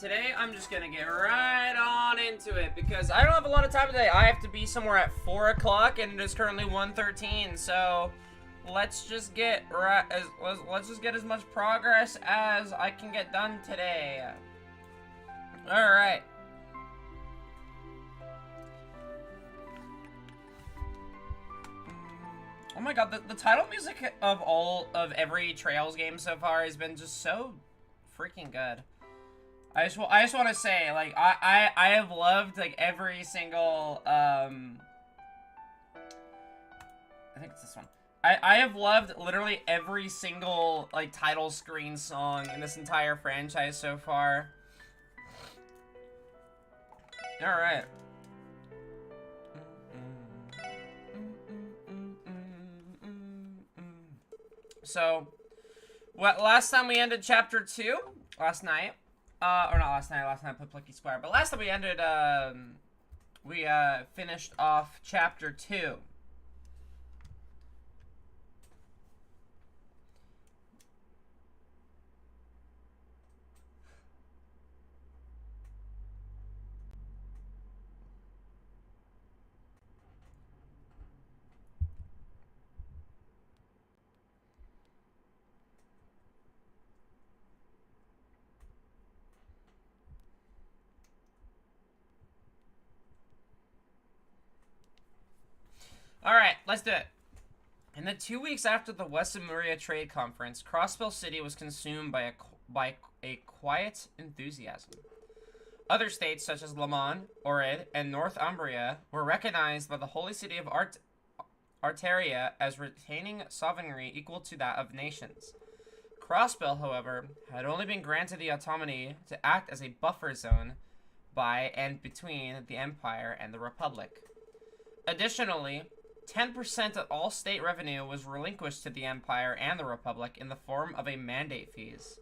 today I'm just gonna get right on into it because I don't have a lot of time today. I have to be somewhere at 4 o'clock and it is currently 1:13, so let's just get let's just get as much progress as I can get done today. Alright. Oh my god, the title music of every Trails game so far has been just so freaking good. I just want to say, like, I have loved, like, every single, I think it's this one. I have loved literally every single, like, title screen song in this entire franchise so far. Alright. So, last time we ended chapter 2, last night, or not last night I played Plucky Square, but last time we ended, we finished off chapter 2. Alright, let's do it. In the 2 weeks after the West Lemuria Trade Conference, Crossbell City was consumed by a quiet enthusiasm. Other states, such as Lamon, Orid, and Northumbria, were recognized by the Holy City of Arteria as retaining sovereignty equal to that of nations. Crossbell, however, had only been granted the autonomy to act as a buffer zone by and between the Empire and the Republic. Additionally, 10% of all state revenue was relinquished to the Empire and the Republic in the form of a mandate fees.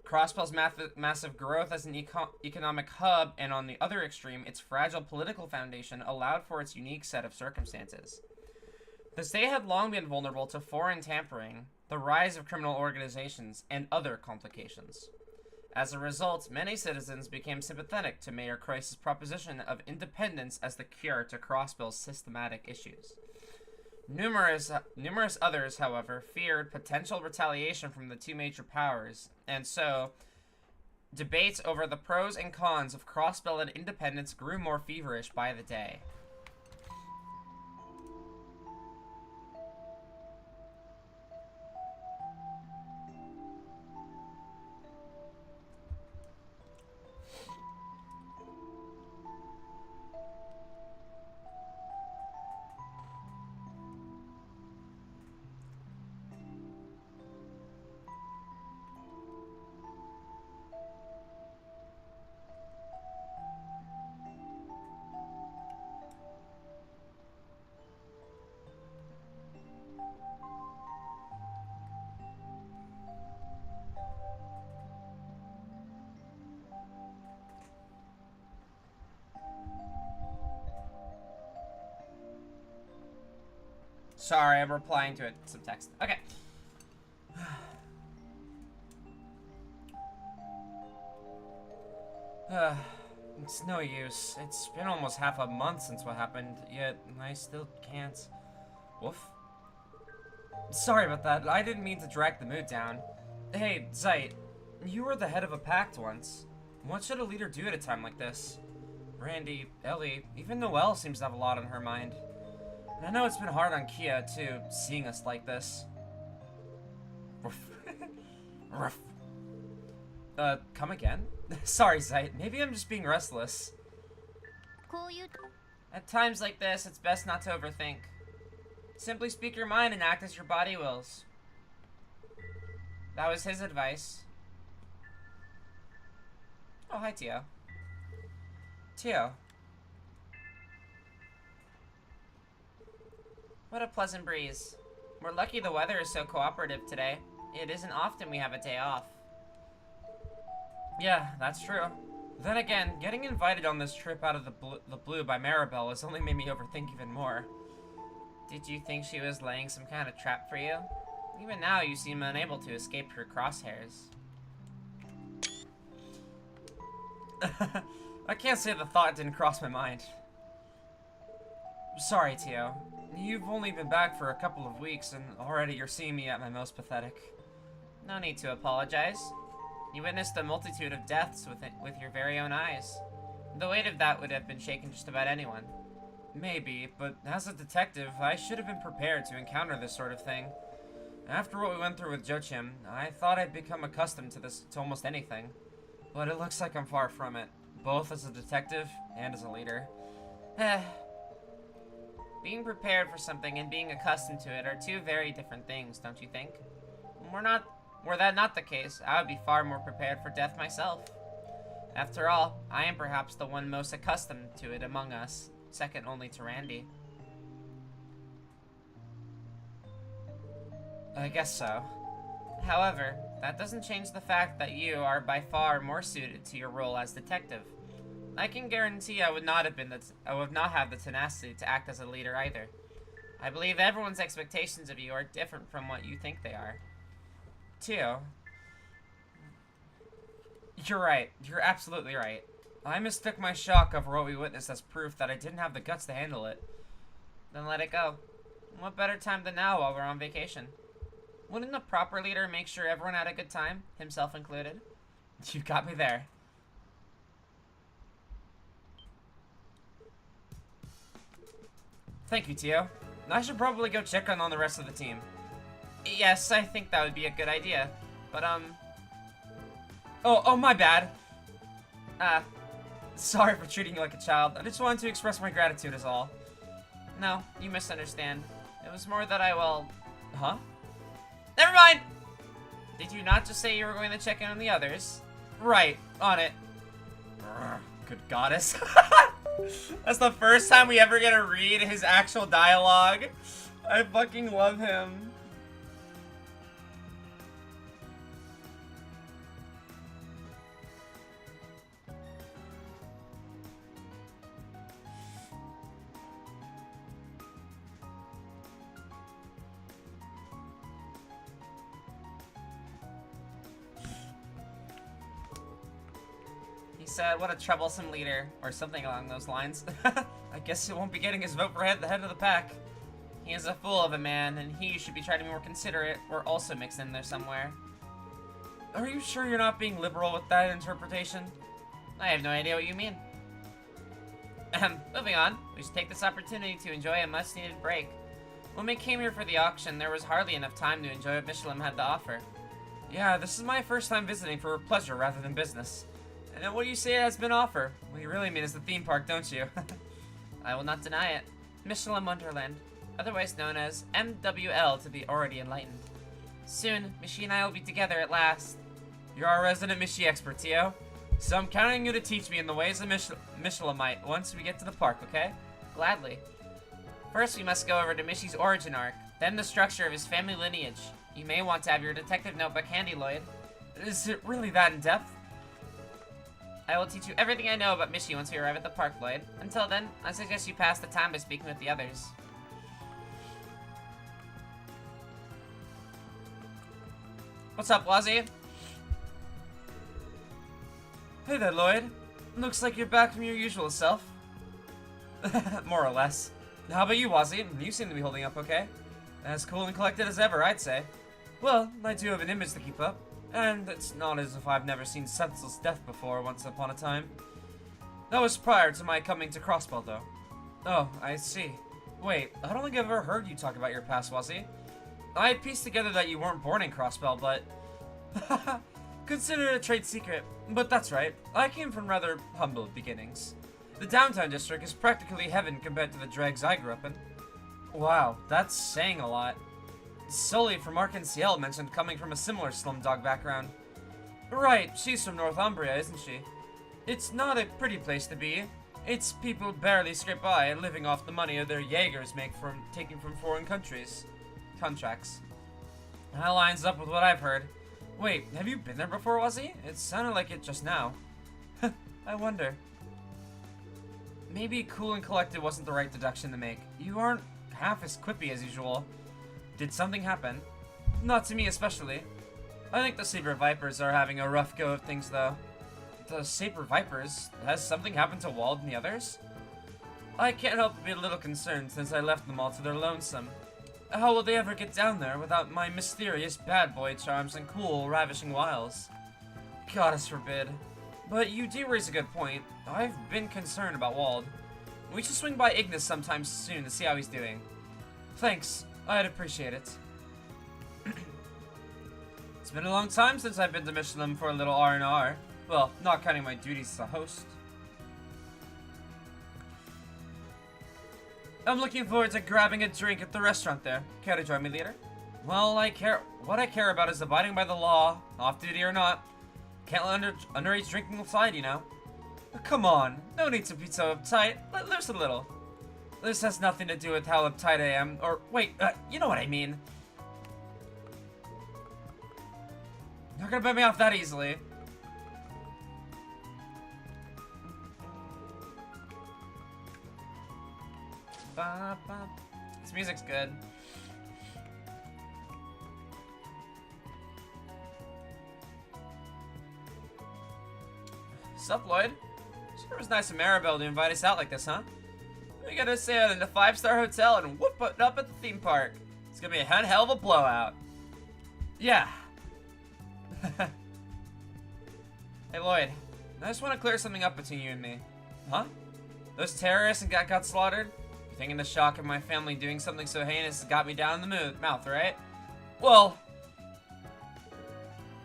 Crossbell's massive growth as an economic hub, and on the other extreme, its fragile political foundation, allowed for its unique set of circumstances. The state had long been vulnerable to foreign tampering, the rise of criminal organizations, and other complications. As a result, many citizens became sympathetic to Mayor Croyce's proposition of independence as the cure to Crossbell's systematic issues. Numerous others, however, feared potential retaliation from the two major powers, and so debates over the pros and cons of Crossbell and independence grew more feverish by the day. Sorry, I'm replying to some text. Okay. It's no use. It's been almost half a month since what happened, yet I still can't. Woof. Sorry about that. I didn't mean to drag the mood down. Hey, Zeit, you were the head of a pact once. What should a leader do at a time like this? Randy, Ellie, even Noelle seems to have a lot on her mind. And I know it's been hard on Kia, too, seeing us like this. Ruff. Come again? Sorry, Zeit. Maybe I'm just being restless. At times like this, it's best not to overthink. Simply speak your mind and act as your body wills. That was his advice. Oh, hi, Tio. Tio. What a pleasant breeze. We're lucky the weather is so cooperative today. It isn't often we have a day off. Yeah, that's true. Then again, getting invited on this trip out of the blue by Maribel has only made me overthink even more. Did you think she was laying some kind of trap for you? Even now, you seem unable to escape her crosshairs. I can't say the thought didn't cross my mind. Sorry, Tio. You've only been back for a couple of weeks, and already you're seeing me at my most pathetic. No need to apologize. You witnessed a multitude of deaths with your very own eyes. The weight of that would have been shaken just about anyone. Maybe, but as a detective, I should have been prepared to encounter this sort of thing. After what we went through with Joachim, I thought I'd become accustomed to to almost anything. But it looks like I'm far from it, both as a detective and as a leader. Being prepared for something and being accustomed to it are two very different things, don't you think? Were that not the case, I would be far more prepared for death myself. After all, I am perhaps the one most accustomed to it among us, second only to Randy. I guess so. However, that doesn't change the fact that you are by far more suited to your role as detective. I can guarantee I would not have the tenacity to act as a leader either. I believe everyone's expectations of you are different from what you think they are. Tio, you're right. You're absolutely right. I mistook my shock over what we witnessed as proof that I didn't have the guts to handle it. Then let it go. What better time than now while we're on vacation? Wouldn't a proper leader make sure everyone had a good time, himself included? You got me there. Thank you, Tio. I should probably go check on the rest of the team. Yes, I think that would be a good idea. But, Oh, my bad. Sorry for treating you like a child. I just wanted to express my gratitude is all. No, you misunderstand. It was more that Huh? Never mind! Did you not just say you were going to check in on the others? Right, on it. Good goddess. That's the first time we ever get to read his actual dialogue. I fucking love him. Said, what a troublesome leader, or something along those lines. I guess he won't be getting his vote for the head of the pack. He is a fool of a man, and he should be trying to be more considerate, or also mixed in there somewhere. Are you sure you're not being liberal with that interpretation? I have no idea what you mean. Moving on, we should take this opportunity to enjoy a much-needed break. When we came here for the auction, there was hardly enough time to enjoy what Michelin had to offer. Yeah, this is my first time visiting for pleasure rather than business. And what do you say has been offered? What you really mean is the theme park, don't you? I will not deny it. Michelin Wonderland, otherwise known as MWL to the already enlightened. Soon, Michi and I will be together at last. You're our resident Michi expert, Tio. So I'm counting you to teach me in the ways of Michelinite once we get to the park, okay? Gladly. First, we must go over to Michi's origin arc, then the structure of his family lineage. You may want to have your detective notebook handy, Lloyd. Is it really that in-depth? I will teach you everything I know about Michi once we arrive at the park, Lloyd. Until then, I suggest you pass the time by speaking with the others. What's up, Wazzy? Hey there, Lloyd. Looks like you're back from your usual self. More or less. How about you, Wazzy? You seem to be holding up okay. As cool and collected as ever, I'd say. Well, I do have an image to keep up. And it's not as if I've never seen senseless death before once upon a time. That was prior to my coming to Crossbell, though. Oh, I see. Wait, I don't think I've ever heard you talk about your past, Wazzy. I pieced together that you weren't born in Crossbell, but... Consider it a trade secret. But that's right, I came from rather humble beginnings. The downtown district is practically heaven compared to the dregs I grew up in. Wow, that's saying a lot. Sully from Arkansas mentioned coming from a similar slumdog background. Right, she's from Northumbria, isn't she? It's not a pretty place to be. It's people barely scrape by and living off the money their Jaegers make from taking from foreign countries. Contracts. That lines up with what I've heard. Wait, have you been there before, Wazzy? It sounded like it just now. I wonder. Maybe cool and collected wasn't the right deduction to make. You aren't half as quippy as usual. Did something happen? Not to me especially. I think the Silver Vipers are having a rough go of things though. the Saber Vipers. Has something happened to Wald and the others? I can't help but be a little concerned since I left them all to their lonesome. How will they ever get down there without my mysterious bad boy charms and cool, ravishing wiles? Goddess forbid. But you do raise a good point. I've been concerned about Wald. We should swing by Ignis sometime soon to see how he's doing. Thanks. I'd appreciate it. It's been a long time since I've been to Michelin for a little R&R. Well, not counting my duties as a host. I'm looking forward to grabbing a drink at the restaurant there. Care to join me later? Well, what I care about is abiding by the law, off-duty or not. Can't let underage drinking slide, you know. But come on, no need to be so uptight. Let loose a little. This has nothing to do with how uptight I am, or wait, you know what I mean. Not gonna bite me off that easily. This music's good. Sup, Lloyd? Sure was nice of Maribel to invite us out like this, huh? We gotta stay in a 5-star hotel and whoop it up at the theme park. It's gonna be a hell of a blowout. Yeah. Hey, Lloyd. I just want to clear something up between you and me. Huh? Those terrorists and got slaughtered? You're thinking the shock of my family doing something so heinous has got me down in the mouth, right? Well...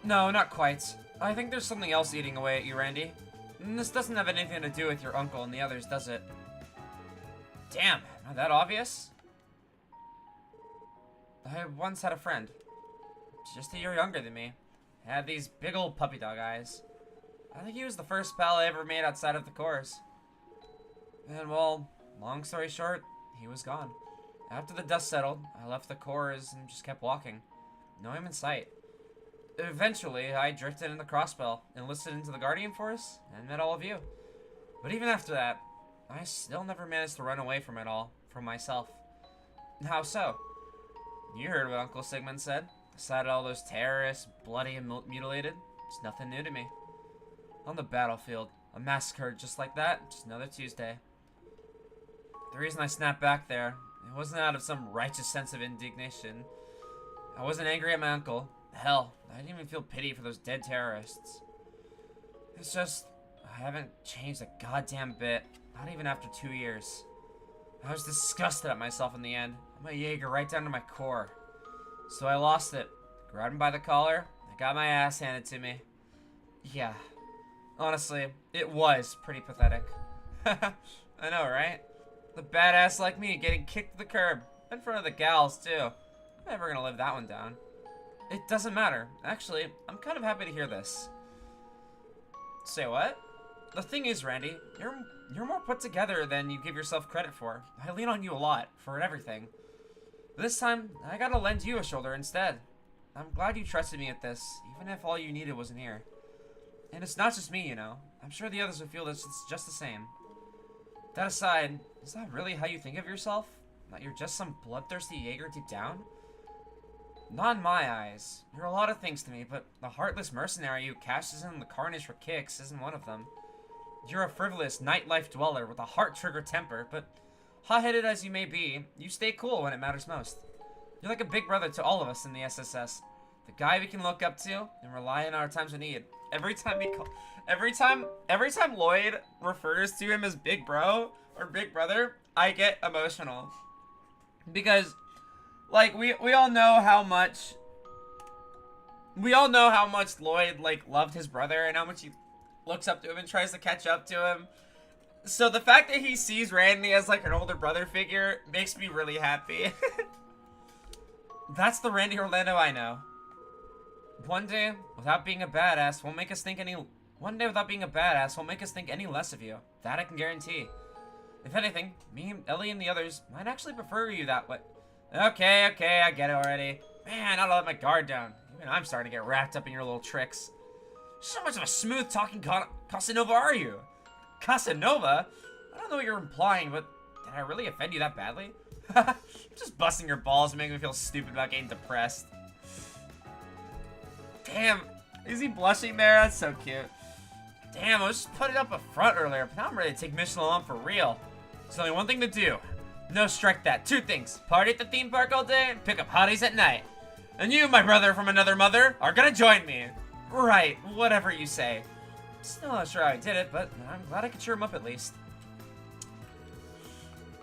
No, not quite. I think there's something else eating away at you, Randy. And this doesn't have anything to do with your uncle and the others, does it? Damn, not that obvious? I once had a friend. Just a year younger than me. Had these big old puppy dog eyes. I think he was the first pal I ever made outside of the chorus. And well, long story short, he was gone. After the dust settled, I left the chorus and just kept walking. No aim in sight. Eventually, I drifted in the Crossbell, enlisted into the Guardian Force, and met all of you. But even after that, I still never managed to run away from it all, from myself. How so? You heard what Uncle Sigmund said. Aside all those terrorists, bloody and mutilated, it's nothing new to me. On the battlefield, a massacre just like that, just another Tuesday. The reason I snapped back there, it wasn't out of some righteous sense of indignation. I wasn't angry at my uncle. Hell, I didn't even feel pity for those dead terrorists. It's just, I haven't changed a goddamn bit, not even after 2 years. I was disgusted at myself in the end. I'm a Jaeger right down to my core. So I lost it. Grabbed him by the collar. I got my ass handed to me. Yeah. Honestly, it was pretty pathetic. I know, right? The badass like me getting kicked to the curb. In front of the gals, too. I'm never gonna live that one down. It doesn't matter. Actually, I'm kind of happy to hear this. Say what? The thing is, Randy, you're more put together than you give yourself credit for. I lean on you a lot, for everything. This time, I gotta lend you a shoulder instead. I'm glad you trusted me at this, even if all you needed wasn't here. And it's not just me, you know. I'm sure the others would feel this it's just the same. That aside, is that really how you think of yourself? That you're just some bloodthirsty Jaeger deep down? Not in my eyes. You're a lot of things to me, but the heartless mercenary who cashes in the carnage for kicks isn't one of them. You're a frivolous nightlife dweller with a heart-trigger temper, but hot-headed as you may be, you stay cool when it matters most. You're like a big brother to all of us in the SSS. The guy we can look up to and rely on our times of need. Every time Lloyd refers to him as big bro or big brother, I get emotional. Because, like, we all know how much Lloyd, like, loved his brother and how much he looks up to him and tries to catch up to him. So the fact that he sees Randy as, like, an older brother figure makes me really happy. That's the Randy Orlando I know. One day without being a badass won't make us think any less of you. That I can guarantee. If anything, me, Ellie, and the others might actually prefer you that way. Okay, I get it already. Man, I don't let my guard down. Even I'm starting to get wrapped up in your little tricks. So much of a smooth-talking Casanova are you? Casanova? I don't know what you're implying, but did I really offend you that badly? Just busting your balls and making me feel stupid about getting depressed. Damn, is he blushing there? That's so cute. Damn, I was just putting up a front earlier, but now I'm ready to take Mission on for real. There's only one thing to do. No, strike that. Two things. Party at the theme park all day and pick up hotties at night. And you, my brother from another mother, are gonna join me. Right, whatever you say. Still not sure how I did it, but I'm glad I could cheer him up at least.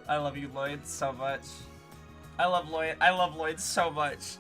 I love you, Lloyd, so much. I love Lloyd so much.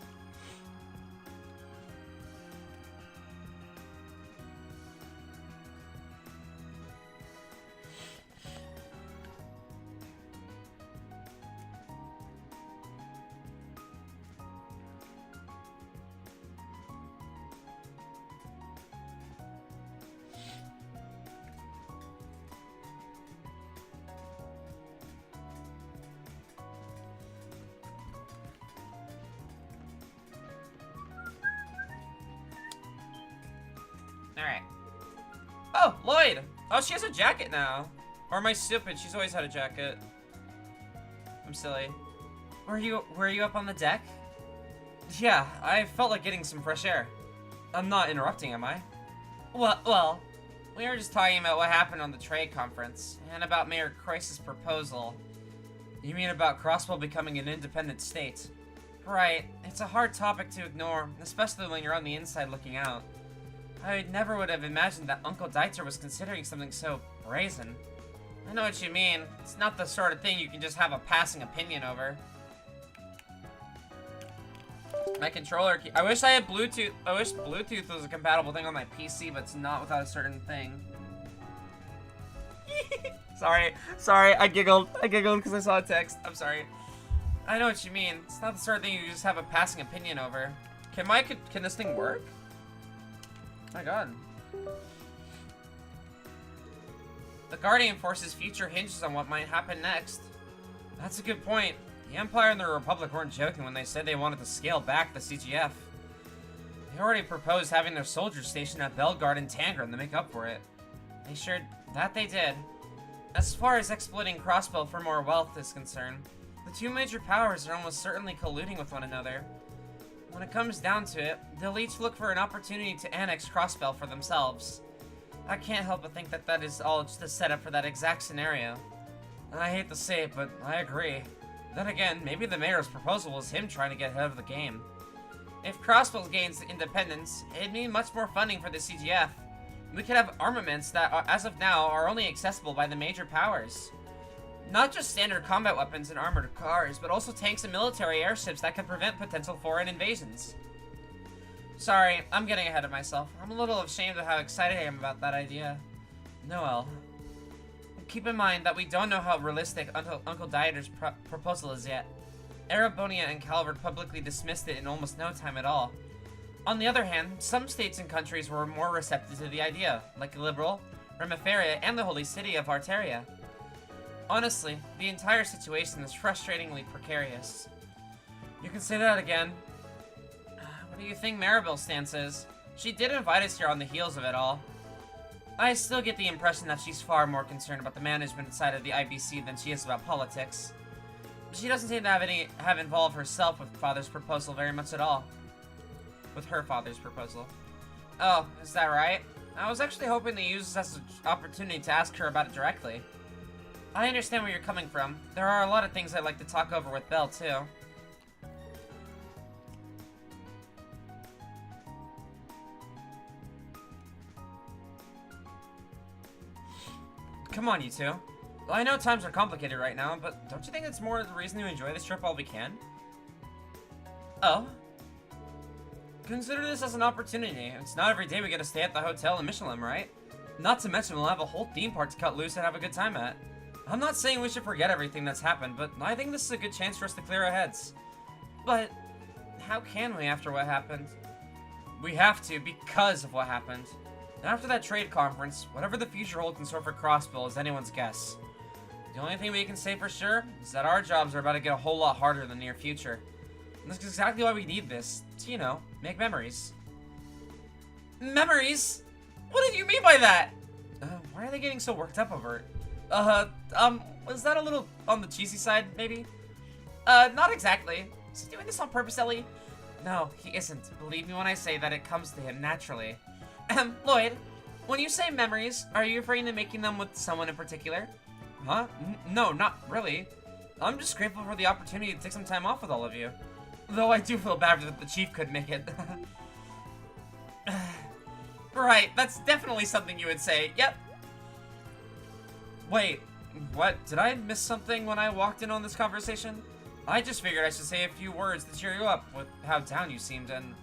Alright. Oh, Lloyd! Oh, she has a jacket now. Or am I stupid? She's always had a jacket. I'm silly. Were you up on the deck? Yeah, I felt like getting some fresh air. I'm not interrupting, am I? Well, we were just talking about what happened on the trade conference, and about Mayor Croiss's proposal. You mean about Crosswell becoming an independent state? Right, it's a hard topic to ignore, especially when you're on the inside looking out. I never would have imagined that Uncle Dieter was considering something so brazen. I know what you mean. It's not the sort of thing you can just have a passing opinion over. My controller key. I wish I had Bluetooth. I wish Bluetooth was a compatible thing on my PC, but it's not without a certain thing. Sorry, I giggled because I saw a text. I'm sorry. I know what you mean. It's not the sort of thing you just have a passing opinion over. Can this thing work? My god. The Guardian Force's future hinges on what might happen next. That's a good point. The Empire and the Republic weren't joking when they said they wanted to scale back the CGF. They already proposed having their soldiers stationed at Belgard and Tangren to make up for it. They did. As far as exploiting Crossbell for more wealth is concerned, the two major powers are almost certainly colluding with one another. When it comes down to it, they'll each look for an opportunity to annex Crossbell for themselves. I can't help but think that that is all just a setup for that exact scenario. I hate to say it, but I agree. Then again, maybe the mayor's proposal was him trying to get ahead of the game. If Crossbell gains independence, it'd mean much more funding for the CGF. We could have armaments that, as of now, are only accessible by the major powers. Not just standard combat weapons and armored cars, but also tanks and military airships that could prevent potential foreign invasions. Sorry, I'm getting ahead of myself. I'm a little ashamed of how excited I am about that idea. Noel. Keep in mind that we don't know how realistic Uncle Dieter's proposal is yet. Arabonia and Calvert publicly dismissed it in almost no time at all. On the other hand, some states and countries were more receptive to the idea, like Liberal, Remiferia, and the Holy City of Arteria. Honestly, the entire situation is frustratingly precarious. You can say that again. What do you think Maribel's stance is? She did invite us here on the heels of it all. I still get the impression that she's far more concerned about the management side of the IBC than she is about politics. She doesn't seem to have involved herself with Father's proposal very much at all. With her father's proposal. Oh, is that right? I was actually hoping to use this as an opportunity to ask her about it directly. I understand where you're coming from. There are a lot of things I'd like to talk over with Belle, too. Come on, you two. Well, I know times are complicated right now, but don't you think it's more the reason to enjoy this trip while we can? Oh? Consider this as an opportunity. It's not every day we get to stay at the hotel in Michelin, right? Not to mention we'll have a whole theme park to cut loose and have a good time at. I'm not saying we should forget everything that's happened, but I think this is a good chance for us to clear our heads. But how can we after what happened? We have to because of what happened. And after that trade conference, whatever the future holds in store for Crossbill is anyone's guess. The only thing we can say for sure is that our jobs are about to get a whole lot harder in the near future. And that's exactly why we need this, to, you know, make memories. Memories? What did you mean by that? Why are they getting so worked up over it? Was that a little on the cheesy side, maybe? Not exactly. Is he doing this on purpose, Ellie? No, he isn't. Believe me when I say that it comes to him naturally. Lloyd, When you say memories, are you referring to making them with someone in particular? Huh? No, not really. I'm just grateful for the opportunity to take some time off with all of you. Though I do feel bad that the chief couldn't make it. Right, that's definitely something you would say. Yep. Wait, what? Did I miss something when I walked in on this conversation? I just figured I should say a few words to cheer you up with how down you seemed and...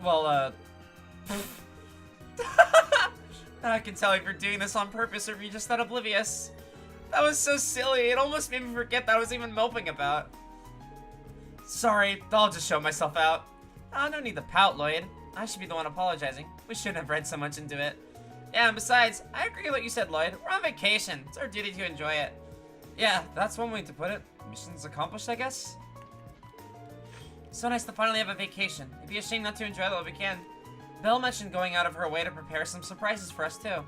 Well, I can tell if you're doing this on purpose or if you're just that oblivious. That was so silly, it almost made me forget that I was even moping about. Sorry, I'll just show myself out. Oh, no need to pout, Lloyd. I should be the one apologizing. We shouldn't have read so much into it. Yeah, and besides, I agree with what you said, Lloyd. We're on vacation. It's our duty to enjoy it. Yeah, that's one way to put it. Mission's accomplished, I guess? So nice to finally have a vacation. It'd be a shame not to enjoy it while we can. Belle mentioned going out of her way to prepare some surprises for us, too.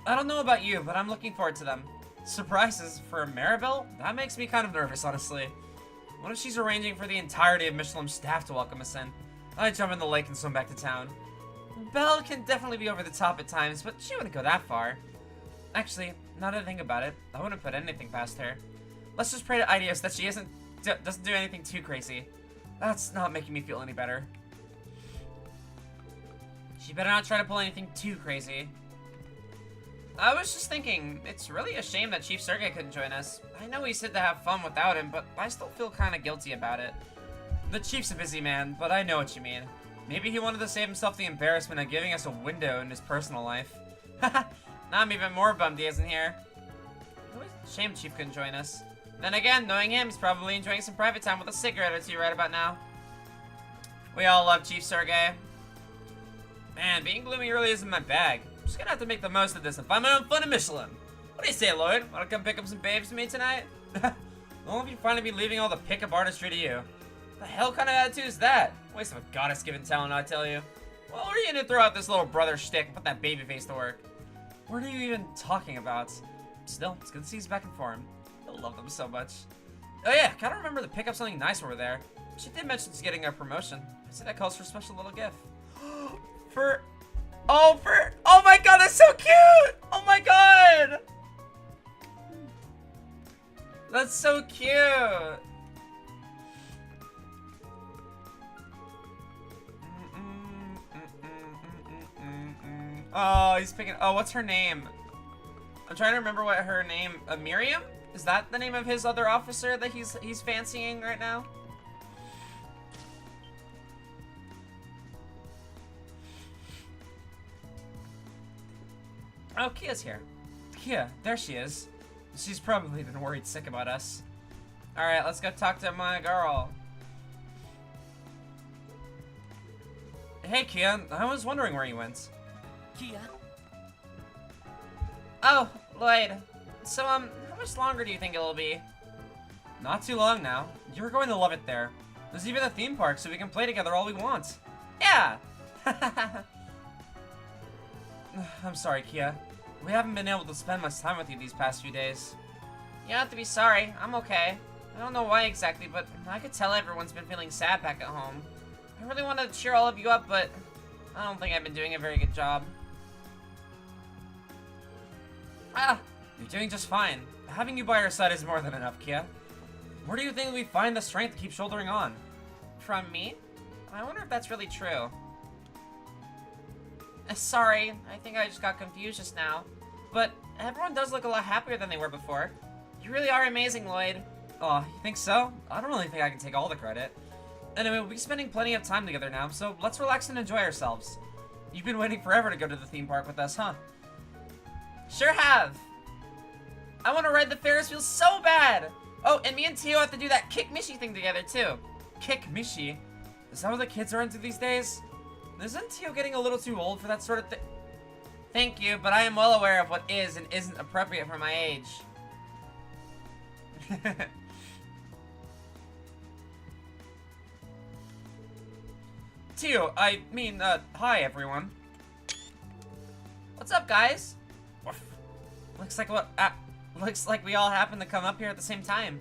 I don't know about you, but I'm looking forward to them. Surprises for Maribel? That makes me kind of nervous, honestly. What if she's arranging for the entirety of Michelin's staff to welcome us in? I'd jump in the lake and swim back to town. Belle can definitely be over the top at times, but she wouldn't go that far. Actually, now that I think about it, I wouldn't put anything past her. Let's just pray to Ideas that she doesn't do anything too crazy. That's not making me feel any better. She better not try to pull anything too crazy. I was just thinking, it's really a shame that Chief Sergei couldn't join us. I know he said to have fun without him, but I still feel kind of guilty about it. The Chief's a busy man, but I know what you mean. Maybe he wanted to save himself the embarrassment of giving us a window in his personal life. Haha, now I'm even more bummed he isn't here. Shame Chief couldn't join us. Then again, knowing him, he's probably enjoying some private time with a cigarette or two right about now. We all love Chief Sergei. Man, being gloomy really isn't my bag. I'm just gonna have to make the most of this and find my own fun in Michelin. What do you say, Lloyd? Wanna come pick up some babes with me tonight? Won't you finally be leaving all the pickup artistry to you? The hell kind of attitude is that? Waste of a goddess-given talent, I tell you. Well, what are you gonna throw out this little brother shtick and put that baby face to work? What are you even talking about? Still, it's good to see he's back in form. I love them so much. Oh yeah, kinda remember to pick up something nice over there. She did mention she's getting a promotion. I see that calls for a special little gift. Oh my god, that's so cute! Oh my god! That's so cute! Oh, he's picking, oh, what's her name? I'm trying to remember what her name, Miriam? Is that the name of his other officer that he's fancying right now? Oh, Kia's here. Kia, there she is. She's probably been worried sick about us. Alright, let's go talk to my girl. Hey, Kia, I was wondering where you went. Kia? Oh, Lloyd. So, how much longer do you think it'll be? Not too long now. You're going to love it there. There's even a theme park so we can play together all we want. Yeah! I'm sorry, Kia. We haven't been able to spend much time with you these past few days. You don't have to be sorry. I'm okay. I don't know why exactly, but I could tell everyone's been feeling sad back at home. I really wanted to cheer all of you up, but I don't think I've been doing a very good job. Ah, you're doing just fine. Having you by our side is more than enough, Kia. Where do you think we find the strength to keep shouldering on? From me? I wonder if that's really true. Sorry, I think I just got confused just now. But everyone does look a lot happier than they were before. You really are amazing, Lloyd. Oh, you think so? I don't really think I can take all the credit. Anyway, we'll be spending plenty of time together now, so let's relax and enjoy ourselves. You've been waiting forever to go to the theme park with us, huh? Sure have. I want to ride the Ferris wheel so bad. Oh, and me and Tio have to do that Kick Mishi thing together, too. Kick Mishi? Is that what the kids are into these days? Isn't Tio getting a little too old for that sort of thing? Thank you, but I am well aware of what is and isn't appropriate for my age. Tio, I mean, hi everyone. What's up, guys? Looks like we all happen to come up here at the same time.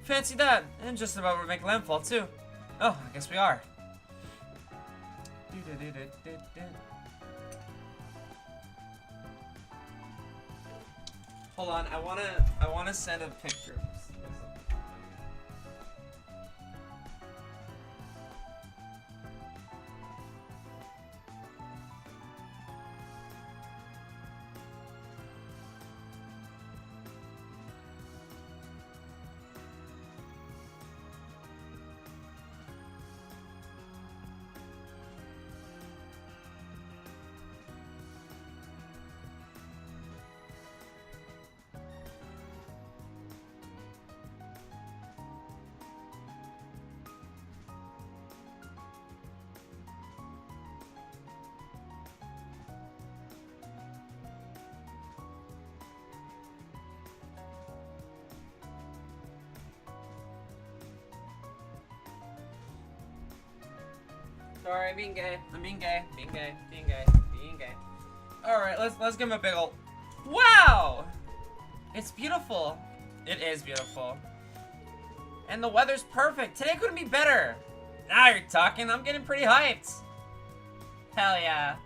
Fancy that, and just about to make landfall too. Oh, I guess we are. Hold on, I wanna send a picture. Sorry, being gay. I'm being gay. Being gay. Being gay. Being gay. Alright, let's give him a big ol'... Wow! It's beautiful. It is beautiful. And the weather's perfect. Today couldn't be better. Now you're talking. I'm getting pretty hyped. Hell yeah.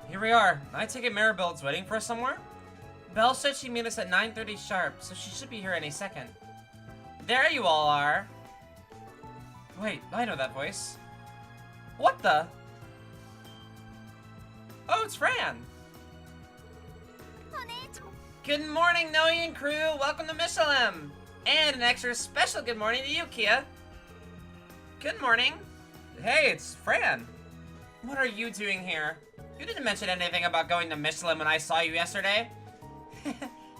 Here we are. I take it Maribel's waiting for us somewhere? Belle said she'd meet us at 9:30 sharp, so she should be here any second. There you all are. Wait, I know that voice. What the? Oh, it's Fran. Good morning, Noe and crew. Welcome to Michelin. And an extra special good morning to you, Kia. Good morning. Hey, it's Fran. What are you doing here? You didn't mention anything about going to Michelin when I saw you yesterday.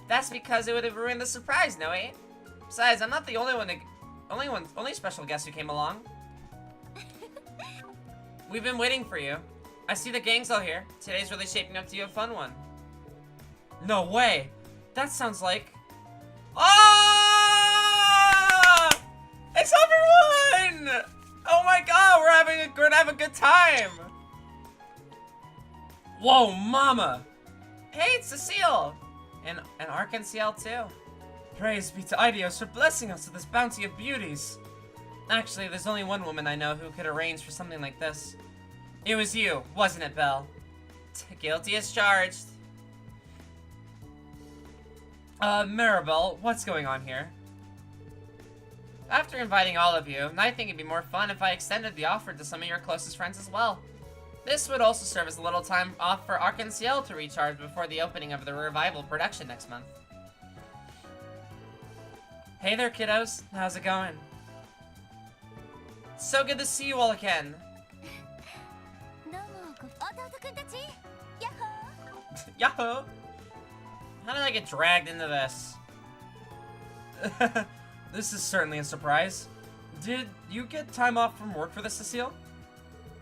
That's because it would have ruined the surprise, Noe. Besides, I'm not the only special guest who came along. We've been waiting for you. I see the gang's all here. Today's really shaping up to be a fun one. No way! That sounds like... Oh! It's everyone! Oh my god, we're gonna have a good time! Whoa, mama! Hey, it's Lucile! And Arkansas too. Praise be to Idios for blessing us with this bounty of beauties. Actually, there's only one woman I know who could arrange for something like this. It was you, wasn't it, Belle? Guilty as charged. Maribel, what's going on here? After inviting all of you, I think it'd be more fun if I extended the offer to some of your closest friends as well. This would also serve as a little time off for Arkansas to recharge before the opening of the Revival production next month. Hey there, kiddos. How's it going? So good to see you all again. Yahoo! How did I get dragged into this? This is certainly a surprise. Did you get time off from work for this, Lucile?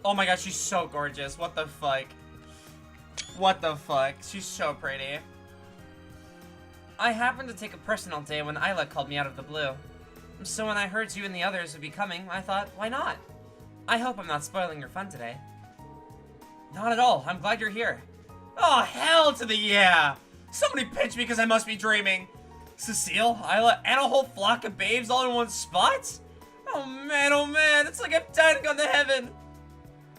Oh my god, she's so gorgeous. What the fuck? What the fuck? She's so pretty. I happened to take a personal day when Isla called me out of the blue. So when I heard you and the others would be coming, I thought, why not? I hope I'm not spoiling your fun today. Not at all. I'm glad you're here. Oh, hell to the yeah! Somebody pinch me because I must be dreaming. Cecile, Isla, and a whole flock of babes all in one spot? Oh man, it's like I've died and gone to heaven.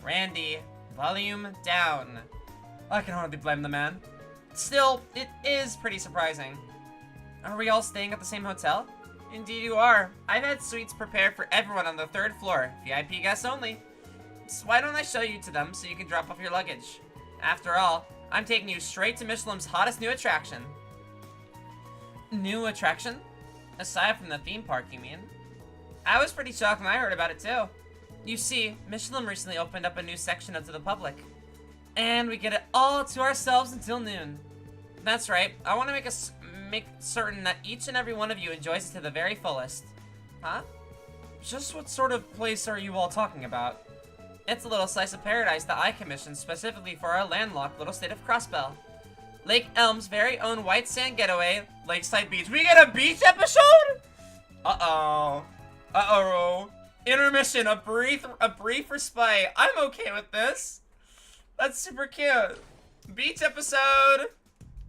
Randy, volume down. I can hardly blame the man. Still, it is pretty surprising. Are we all staying at the same hotel? Indeed you are. I've had suites prepared for everyone on the 3rd floor, VIP guests only. So why don't I show you to them so you can drop off your luggage? After all, I'm taking you straight to Michelin's hottest new attraction. New attraction? Aside from the theme park, you mean? I was pretty shocked when I heard about it too. You see, Michelin recently opened up a new section to the public. And we get it all to ourselves until noon. That's right, I want to make certain that each and every one of you enjoys it to the very fullest. Huh? Just what sort of place are you all talking about? It's a little slice of paradise that I commissioned specifically for our landlocked little state of Crossbell. Lake Elm's very own white sand getaway, Lakeside Beach. We get a beach episode? Uh-oh. Uh-oh. Intermission, a brief respite. I'm okay with this. That's super cute. Beach episode.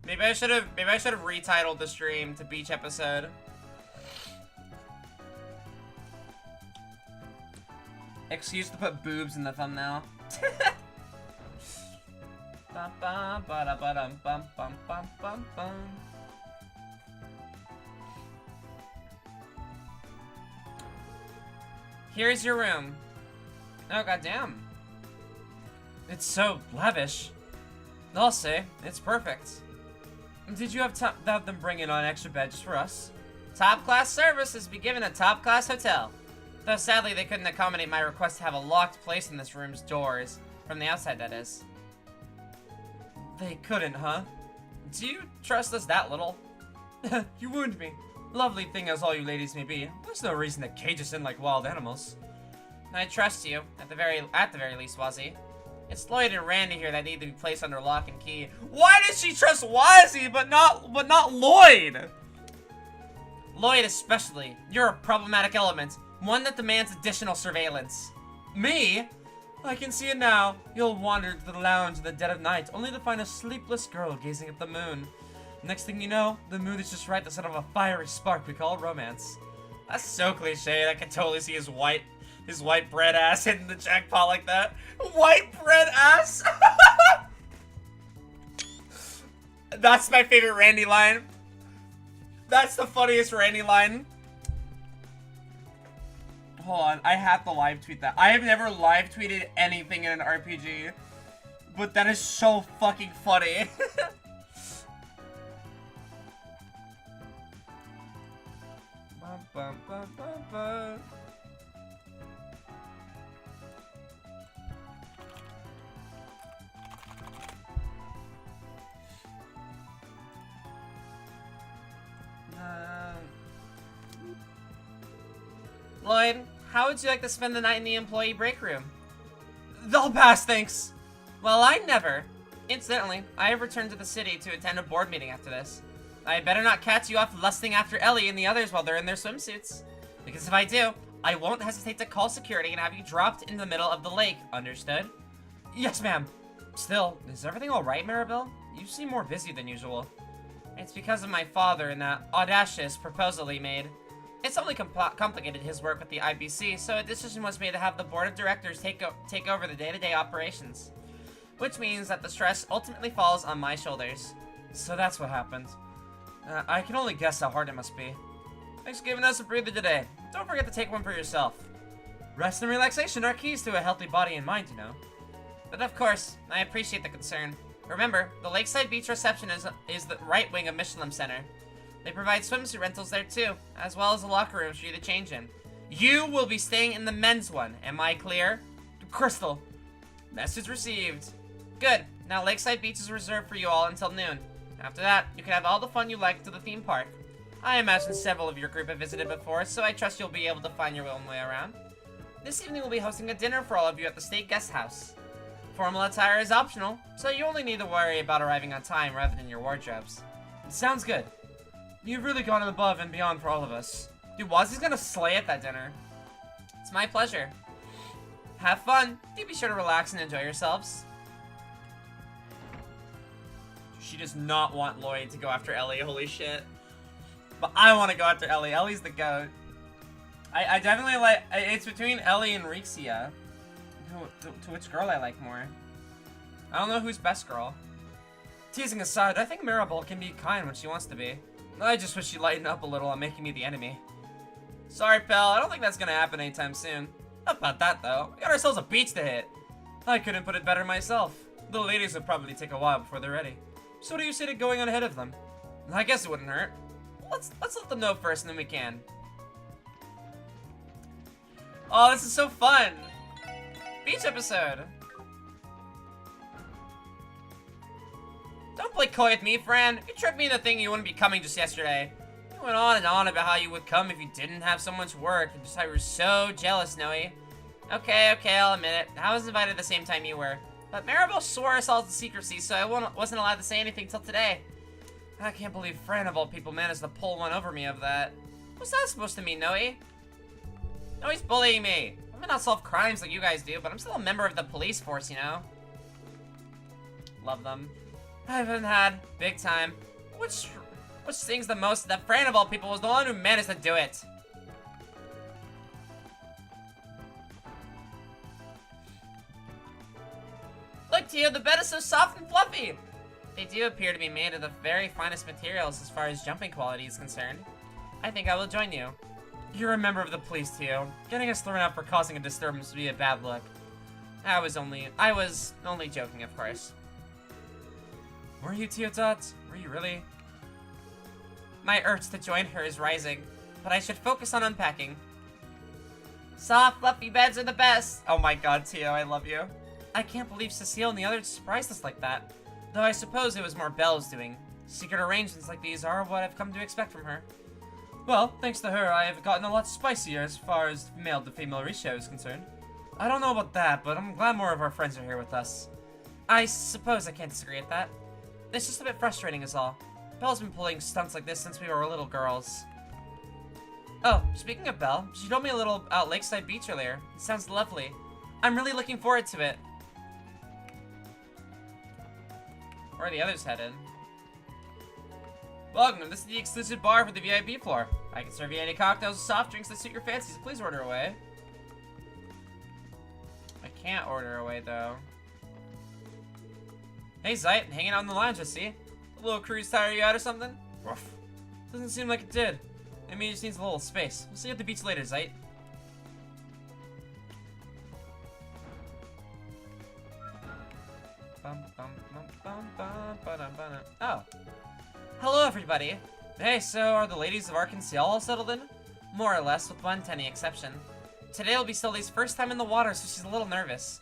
Maybe I should have retitled the stream to beach episode. Excuse to put boobs in the thumbnail. Here's your room. Oh, goddamn. It's so lavish. I'll say, it's perfect. Did you have them bring in an extra bed just for us? Top-class service is be given a top-class hotel. Though sadly, they couldn't accommodate my request to have a locked place in this room's doors. From the outside, that is. They couldn't, huh? Do you trust us that little? You wound me. Lovely thing as all you ladies may be, there's no reason to cage us in like wild animals. I trust you, at the very least, Wazzy. It's Lloyd and Randy here that need to be placed under lock and key. Why does she trust Wazzy but not Lloyd? Lloyd especially. You're a problematic element. One that demands additional surveillance. Me? I can see it now. You'll wander to the lounge in the dead of night, only to find a sleepless girl gazing at the moon. Next thing you know, the mood is just right to set off a fiery spark we call romance. That's so cliche. I can totally see his white bread ass hitting the jackpot like that. White bread ass? That's my favorite Randy line. That's the funniest Randy line. Hold on, I have to live tweet that. I have never live tweeted anything in an RPG, but that is so fucking funny. Lloyd, how would you like to spend the night in the employee break room? They'll pass, thanks. Well, I never. Incidentally, I have returned to the city to attend a board meeting after this. I better not catch you off lusting after Ellie and the others while they're in their swimsuits. Because if I do, I won't hesitate to call security and have you dropped in the middle of the lake, understood? Yes, ma'am. Still, is everything alright, Maribel? You seem more busy than usual. It's because of my father and that audacious proposal he made. It's only complicated his work with the IBC, so a decision was made to have the board of directors take over the day-to-day operations. Which means that the stress ultimately falls on my shoulders. So that's what happened. I can only guess how hard it must be. Thanks for giving us a breather today. Don't forget to take one for yourself. Rest and relaxation are keys to a healthy body and mind, you know. But of course, I appreciate the concern. Remember, the Lakeside Beach reception is the right wing of Michelin Center. They provide swimsuit rentals there too, as well as a locker room for you to change in. You will be staying in the men's one, am I clear? Crystal. Message received. Good, now Lakeside Beach is reserved for you all until noon. After that, you can have all the fun you like to the theme park. I imagine several of your group have visited before, so I trust you'll be able to find your own way around. This evening we'll be hosting a dinner for all of you at the State Guest House. Formal attire is optional, so you only need to worry about arriving on time rather than your wardrobes. Sounds good. You've really gone above and beyond for all of us. Dude, Wazzy's gonna slay at that dinner. It's my pleasure. Have fun. Do be sure to relax and enjoy yourselves. She does not want Lloyd to go after Ellie, holy shit. But I want to go after Ellie. Ellie's the goat. I definitely like... It's between Ellie and Rixia. To which girl I like more. I don't know who's best girl. Teasing aside, I think Maribel can be kind when she wants to be. I just wish she'd lighten up a little on making me the enemy. Sorry, pal. I don't think that's gonna happen anytime soon. Not about that, though. We got ourselves a beach to hit. I couldn't put it better myself. The ladies would probably take a while before they're ready. So what do you say to going on ahead of them? I guess it wouldn't hurt. Let's let them know first, and then we can. Oh, this is so fun! Beach episode! Don't play coy with me, Fran. You tricked me into thinking you wouldn't be coming just yesterday. You went on and on about how you would come if you didn't have so much work, and just how you were so jealous, Noe. Okay, I'll admit it. I was invited at the same time you were. But Maribel swore us all to secrecy, so I wasn't allowed to say anything till today. I can't believe Fran of all people managed to pull one over me of that. What's that supposed to mean, Noe? Noe's bullying me. I may not solve crimes like you guys do, but I'm still a member of the police force, you know? Love them. I haven't had big time. Which stings the most, that Fran of all people was the one who managed to do it. Look, Tio, the bed is so soft and fluffy. They do appear to be made of the very finest materials as far as jumping quality is concerned. I think I will join you. You're a member of the police, Tio. Getting us thrown out for causing a disturbance would be a bad look. I was only joking, of course. Were you, Tio Tots? Were you really? My urge to join her is rising, but I should focus on unpacking. Soft, fluffy beds are the best. Oh my god, Tio, I love you. I can't believe Cecile and the others surprised us like that. Though I suppose it was more Belle's doing. Secret arrangements like these are what I've come to expect from her. Well, thanks to her, I have gotten a lot spicier as far as male-to-female ratio is concerned. I don't know about that, but I'm glad more of our friends are here with us. I suppose I can't disagree with that. It's just a bit frustrating is all. Belle's been pulling stunts like this since we were little girls. Oh, speaking of Belle, she told me a little about Lakeside Beach earlier. It sounds lovely. I'm really looking forward to it. Where are the others headed? Welcome, this is the exclusive bar for the VIP floor. I can serve you any cocktails or soft drinks that suit your fancies. Please order away. I can't order away, though. Hey, Zeit, hanging out in the lounge, I see. A little cruise tire you out or something? Woof. Doesn't seem like it did. Maybe it just needs a little space. We'll see you at the beach later, Zeit. Oh. Hello, everybody. Hey, so are the ladies of Arkansas all settled in? More or less, with one tiny exception. Today will be Sully's first time in the water, so she's a little nervous.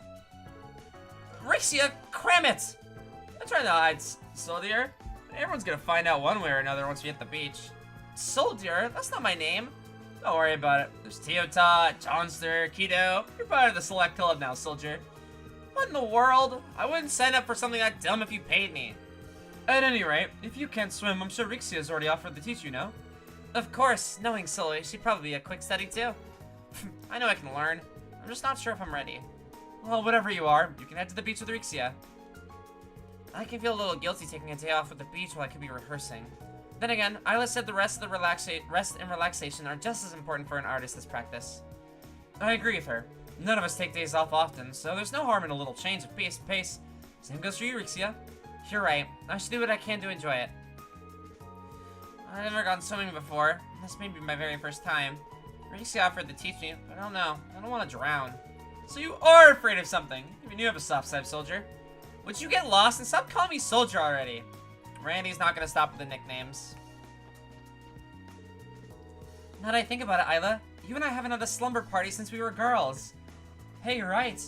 Rixia, cram it! I'm trying to hide, Soldier. Everyone's gonna find out one way or another once we hit the beach. Soldier? That's not my name. Don't worry about it. There's Teota, Johnster, Keto. You're part of the select club now, Soldier. What in the world? I wouldn't sign up for something that dumb if you paid me. At any rate, if you can't swim, I'm sure Rixia's already offered to teach you, no? Of course, knowing Sully, she'd probably be a quick study too. I know I can learn. I'm just not sure if I'm ready. Well, whatever you are, you can head to the beach with Rixia. I can feel a little guilty taking a day off at the beach while I could be rehearsing. Then again, Isla said the rest and relaxation are just as important for an artist as practice. I agree with her. None of us take days off often, so there's no harm in a little change of pace. Same goes for you, Rixia. You're right. I should do what I can to enjoy it. I've never gone swimming before. This may be my very first time. Rixia offered to teach me, but I don't know. I don't want to drown. So you are afraid of something. Even you have a soft side, Soldier. Would you get lost and stop calling me Soldier already? Randy's not gonna stop with the nicknames. Now that I think about it, Isla, you and I haven't had a slumber party since we were girls. Hey, you're right.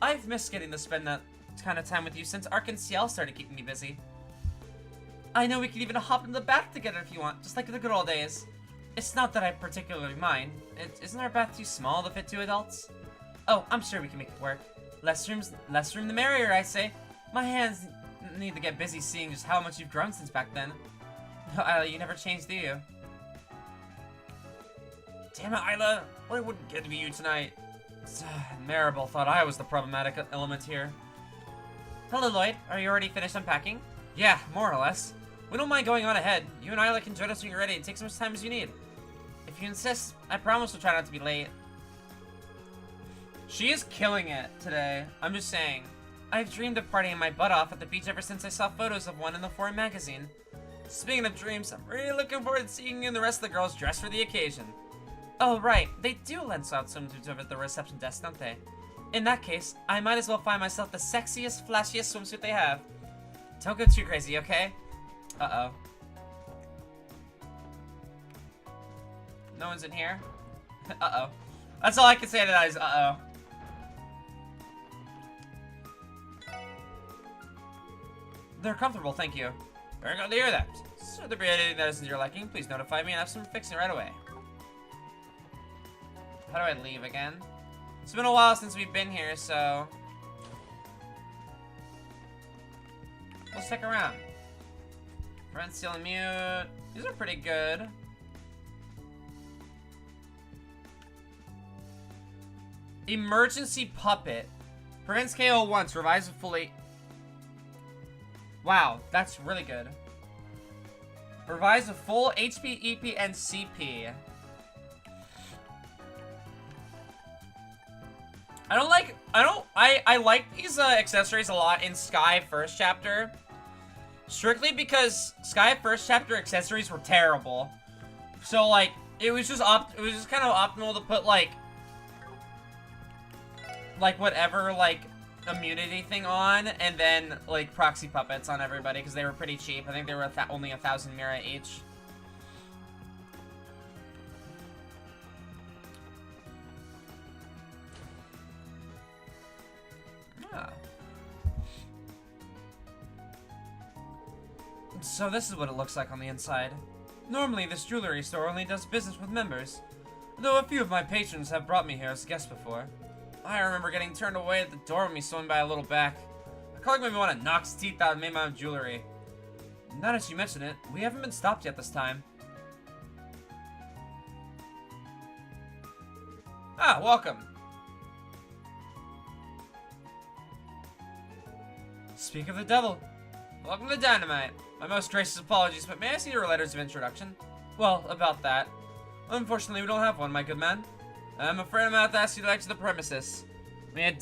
I've missed getting to spend that kind of time with you since Arkansas started keeping me busy. I know we could even hop in the bath together if you want, just like the good old days. It's not that I particularly mind. Isn't our bath too small to fit two adults? Oh, I'm sure we can make it work. Less room the merrier, I say. My hands need to get busy seeing just how much you've grown since back then. No, Isla, you never changed, do you? Damn it, Isla! Well, it wouldn't get to be you tonight. Maribel thought I was the problematic element here. Hello, Lloyd. Are you already finished unpacking? Yeah, more or less. We don't mind going on ahead. You and Isla can join us when you're ready and take as much time as you need. If you insist, I promise we'll try not to be late. She is killing it today. I'm just saying. I've dreamed of partying my butt off at the beach ever since I saw photos of one in the foreign magazine. Speaking of dreams, I'm really looking forward to seeing you and the rest of the girls dressed for the occasion. Oh, right. They do lend out swimsuits over at the reception desk, don't they? In that case, I might as well find myself the sexiest, flashiest swimsuit they have. Don't go too crazy, okay? Uh-oh. No one's in here? Uh-oh. That's all I can say to that is uh-oh. They're comfortable, thank you. Very good to hear that. So there be anything that isn't your liking, please notify me and have some fixing right away. How do I leave again? It's been a while since we've been here, so... We'll stick around. Friend, seal, and mute. These are pretty good. Emergency puppet. Prevents KO once. Revives fully. Wow, that's really good. Revives a full HP, EP, and CP. I like these accessories a lot in Sky First Chapter. Strictly because Sky First Chapter accessories were terrible. So like, it was just kind of optimal to put like whatever like immunity thing on, and then like proxy puppets on everybody because they were pretty cheap. I think they were only 1,000 Mira each. Yeah. So this is what it looks like on the inside. Normally this jewelry store only does business with members, though a few of my patrons have brought me here as guests before. I remember getting turned away at the door when we swung by a little back. My colleague made me want to knock his teeth out and made my own jewelry. Now that you mention it, we haven't been stopped yet this time. Ah, welcome. Speak of the devil. Welcome to Dynamite. My most gracious apologies, but may I see your letters of introduction? Well, about that. Unfortunately, we don't have one, my good man. I'm afraid I'm going to have to ask you to exit the premises. Me and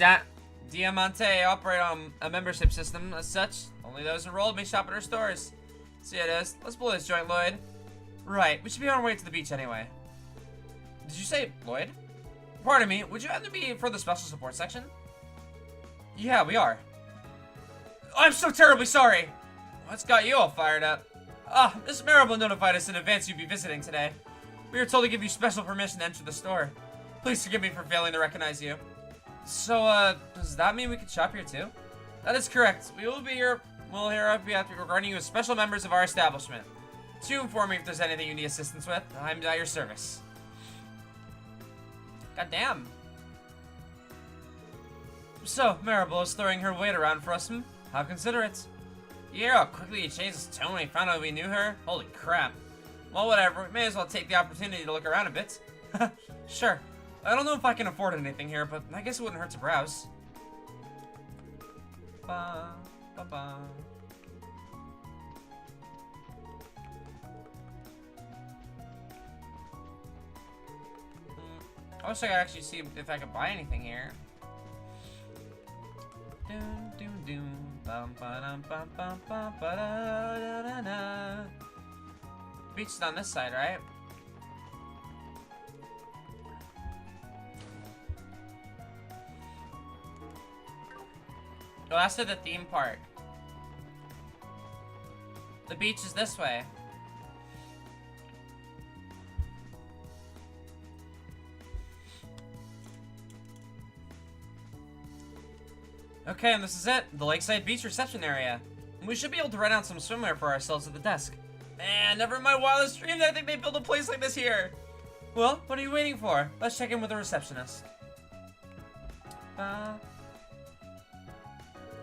Diamante operate on a membership system. As such, only those enrolled may shop at our stores. See how it is. Let's blow this joint, Lloyd. Right, we should be on our way to the beach anyway. Did you say Lloyd? Pardon me, would you have to be for the special support section? Yeah, we are. I'm so terribly sorry. What's got you all fired up? Ah, Miss Marable notified us in advance you'd be visiting today. We were told to give you special permission to enter the store. Please forgive me for failing to recognize you. So, does that mean we can shop here too? That is correct. We will be here. We'll be regarding you as special members of our establishment. Do inform me if there's anything you need assistance with. I'm at your service. God damn. So, Marable is throwing her weight around for us, How considerate. You hear how quickly he changed his tone when he found out we knew her? Holy crap. Well, whatever. We may as well take the opportunity to look around a bit. Sure. I don't know if I can afford anything here, but I guess it wouldn't hurt to browse. Ba, ba, ba. I wish I could actually see if I could buy anything here. Doom, doom, doom. Bum, ba, dum, bum, bum, bum, ba, da, da, da, da. Beach is on this side, right? Oh, that's to the theme park. The beach is this way. Okay, and this is it. The Lakeside Beach reception area. We should be able to rent out some swimwear for ourselves at the desk. Man, never in my wildest dreams I think they built a place like this here. Well, what are you waiting for? Let's check in with the receptionist. I'm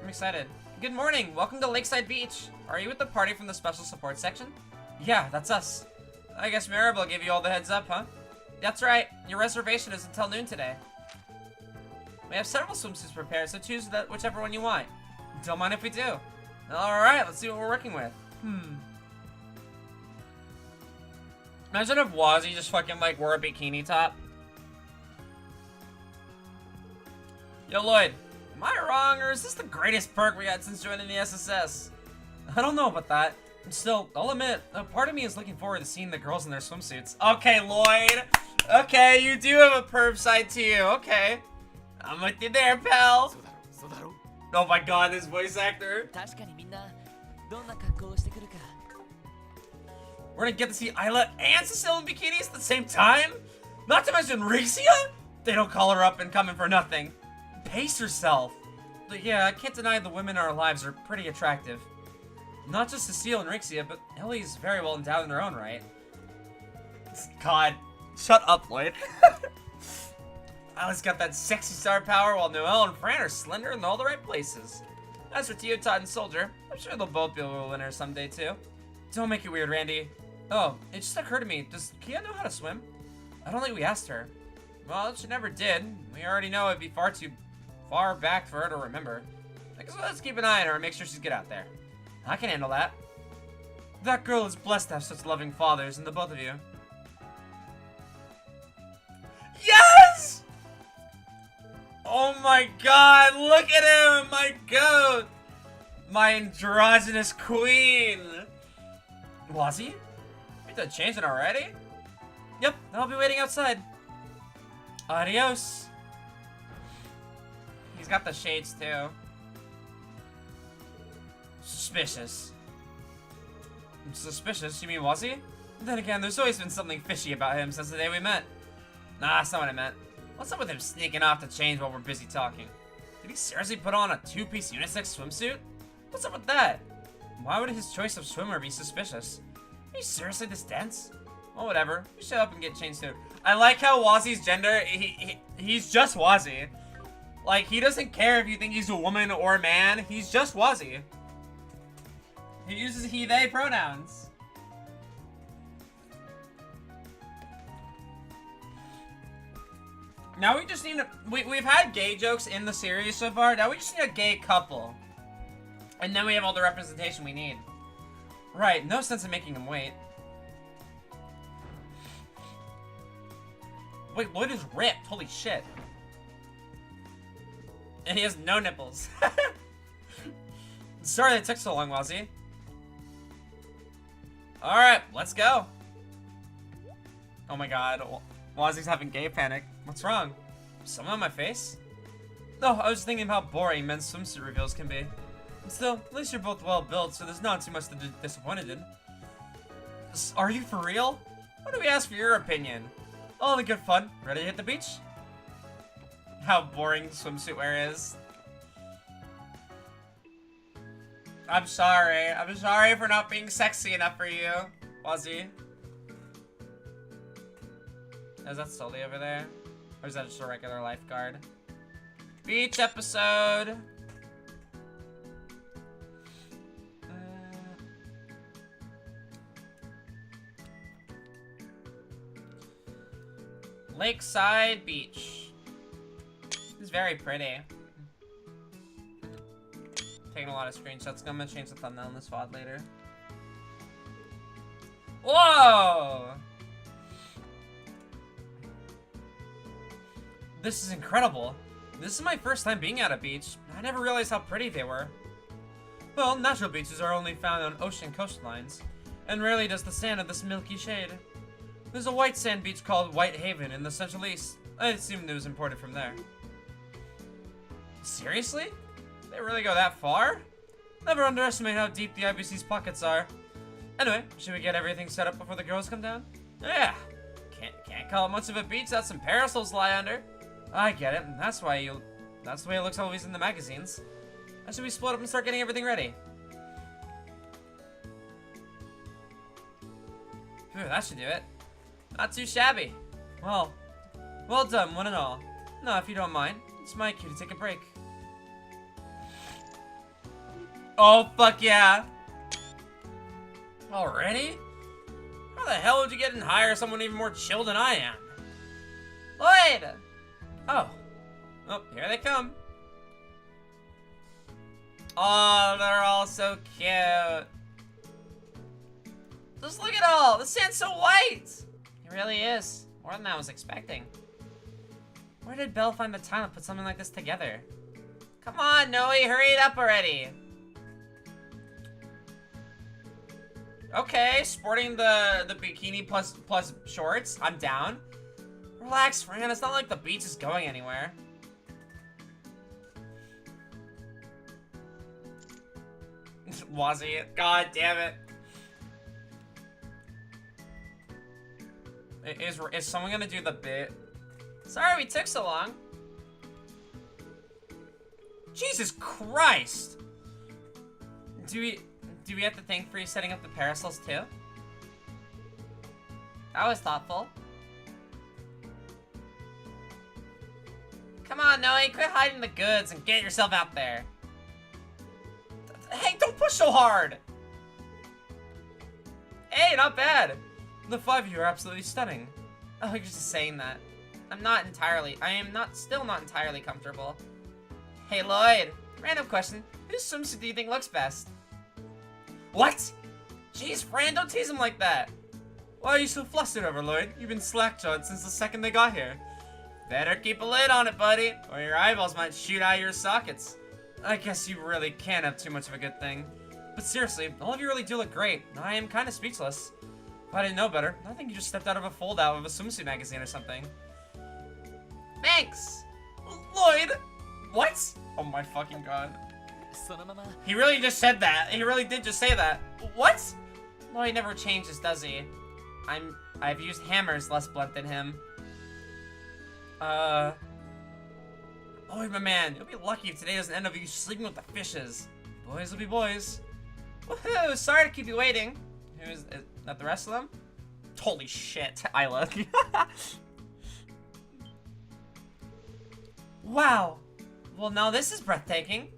excited. Good morning. Welcome to Lakeside Beach. Are you at the party from the special support section? Yeah, that's us. I guess Maribel gave you all the heads up, huh? That's right. Your reservation is until noon today. We have several swimsuits prepared, so choose whichever one you want. Don't mind if we do. Alright, let's see what we're working with. Imagine if Wazzy just fucking, like, wore a bikini top. Yo, Lloyd. Am I wrong, or is this the greatest perk we got since joining the SSS? I don't know about that. Still, I'll admit, a part of me is looking forward to seeing the girls in their swimsuits. Okay, Lloyd. Okay, you do have a perv side to you. Okay. I'm with you there, pal. Oh my god, this voice actor. We're gonna get to see Isla and Cecile in bikinis at the same time? Not to mention Rixia? They don't call her up and come in for nothing. Pace yourself. But yeah, I can't deny the women in our lives are pretty attractive. Not just Cecile and Rixia, but Ellie's very well endowed in her own right. God, shut up, Lloyd. Isla's got that sexy star power while Noelle and Fran are slender in all the right places. As for Teotot and Soldier, I'm sure they'll both be winners someday too. Don't make it weird, Randy. Oh, it just occurred to me, does Kia know how to swim? I don't think we asked her. Well, she never did. We already know it'd be far too far back for her to remember. So let's keep an eye on her and make sure she's good out there. I can handle that. That girl is blessed to have such loving fathers, and the both of you. Yes! Oh my god, look at him, my goat! My androgynous queen! Wazzy? You done changing already? Yep, I'll be waiting outside. Adios. He's got the shades too. Suspicious. Suspicious? You mean Wazzy? Then again, there's always been something fishy about him since the day we met. Nah, that's not what I meant. What's up with him sneaking off to change while we're busy talking? Did he seriously put on a two-piece unisex swimsuit? What's up with that? Why would his choice of swimwear be suspicious? Are you seriously this dense? Well, whatever. You shut up and get changed too. I like how Wazzy's gender, he's just Wazzy. Like, he doesn't care if you think he's a woman or a man. He's just Wazzy. He uses he, they pronouns. Now we just need a... We've had gay jokes in the series so far. Now we just need a gay couple. And then we have all the representation we need. Right, no sense in making him wait. Wait, Lloyd is ripped. Holy shit. And he has no nipples. Sorry that took so long, Wazzy. Alright, let's go. Oh my god. Wazzy's having gay panic. What's wrong? Something on my face? No, I was thinking how boring men's swimsuit reveals can be. Still, at least you're both well built, so there's not too much to be disappointed in. Are you for real? Why do we ask for your opinion? All in good fun. Ready to hit the beach? How boring swimsuit wear is. I'm sorry. I'm sorry for not being sexy enough for you, Wazzy. Is that Sully over there? Or is that just a regular lifeguard? Beach episode! Lakeside Beach. It's very pretty. Taking a lot of screenshots. I'm gonna change the thumbnail in this VOD later. Whoa! This is incredible. This is my first time being at a beach. I never realized how pretty they were. Well, natural beaches are only found on ocean coastlines, and rarely does the sand have this milky shade. There's a white sand beach called White Haven in the Central East. I assumed it was imported from there. Seriously? They really go that far? Never underestimate how deep the IBC's pockets are. Anyway, should we get everything set up before the girls come down? Yeah. Can't call it much of a beach without some parasols lie under. I get it. That's the way it looks always in the magazines. How should we split up and start getting everything ready? Phew, that should do it. Not too shabby. Well done, one and all. No, if you don't mind, it's my cue to take a break. Oh, fuck yeah. Already? How the hell would you get and hire someone even more chill than I am? Lloyd! Oh, here they come. Oh, they're all so cute. Just look at all. The sand's so white. It really is. More than I was expecting. Where did Belle find the time to put something like this together? Come on, Noe, hurry it up already. Okay, sporting the bikini plus shorts. I'm down. Relax, Fran. It's not like the beach is going anywhere. Wazzy, god damn it. Is someone gonna do the bit? Sorry we took so long. Jesus Christ! Do we have to thank for you setting up the parasols too? That was thoughtful. Come on, Noe, quit hiding the goods and get yourself out there. Hey, don't push so hard! Hey, not bad! The 5 of you are absolutely stunning. Oh, you're just saying that. I am still not entirely comfortable. Hey, Lloyd. Random question. Whose swimsuit do you think looks best? What? Jeez, Fran, don't tease him like that. Why are you so flustered over, Lloyd? You've been slack-jawed since the second they got here. Better keep a lid on it, buddy, or your eyeballs might shoot out of your sockets. I guess you really can't have too much of a good thing. But seriously, all of you really do look great. I am kind of speechless. If I didn't know better, I think you just stepped out of a fold-out of a swimsuit magazine or something. Thanks! Lloyd! What? Oh my fucking god. He really just said that. He really did just say that. What? Lloyd never changes, does he? I've used hammers less blunt than him. Lloyd, my man, you'll be lucky if today doesn't end up you sleeping with the fishes. Boys will be boys. Woohoo! Sorry to keep you waiting. Is that the rest of them? Holy shit, Isla. Wow. Well, now this is breathtaking.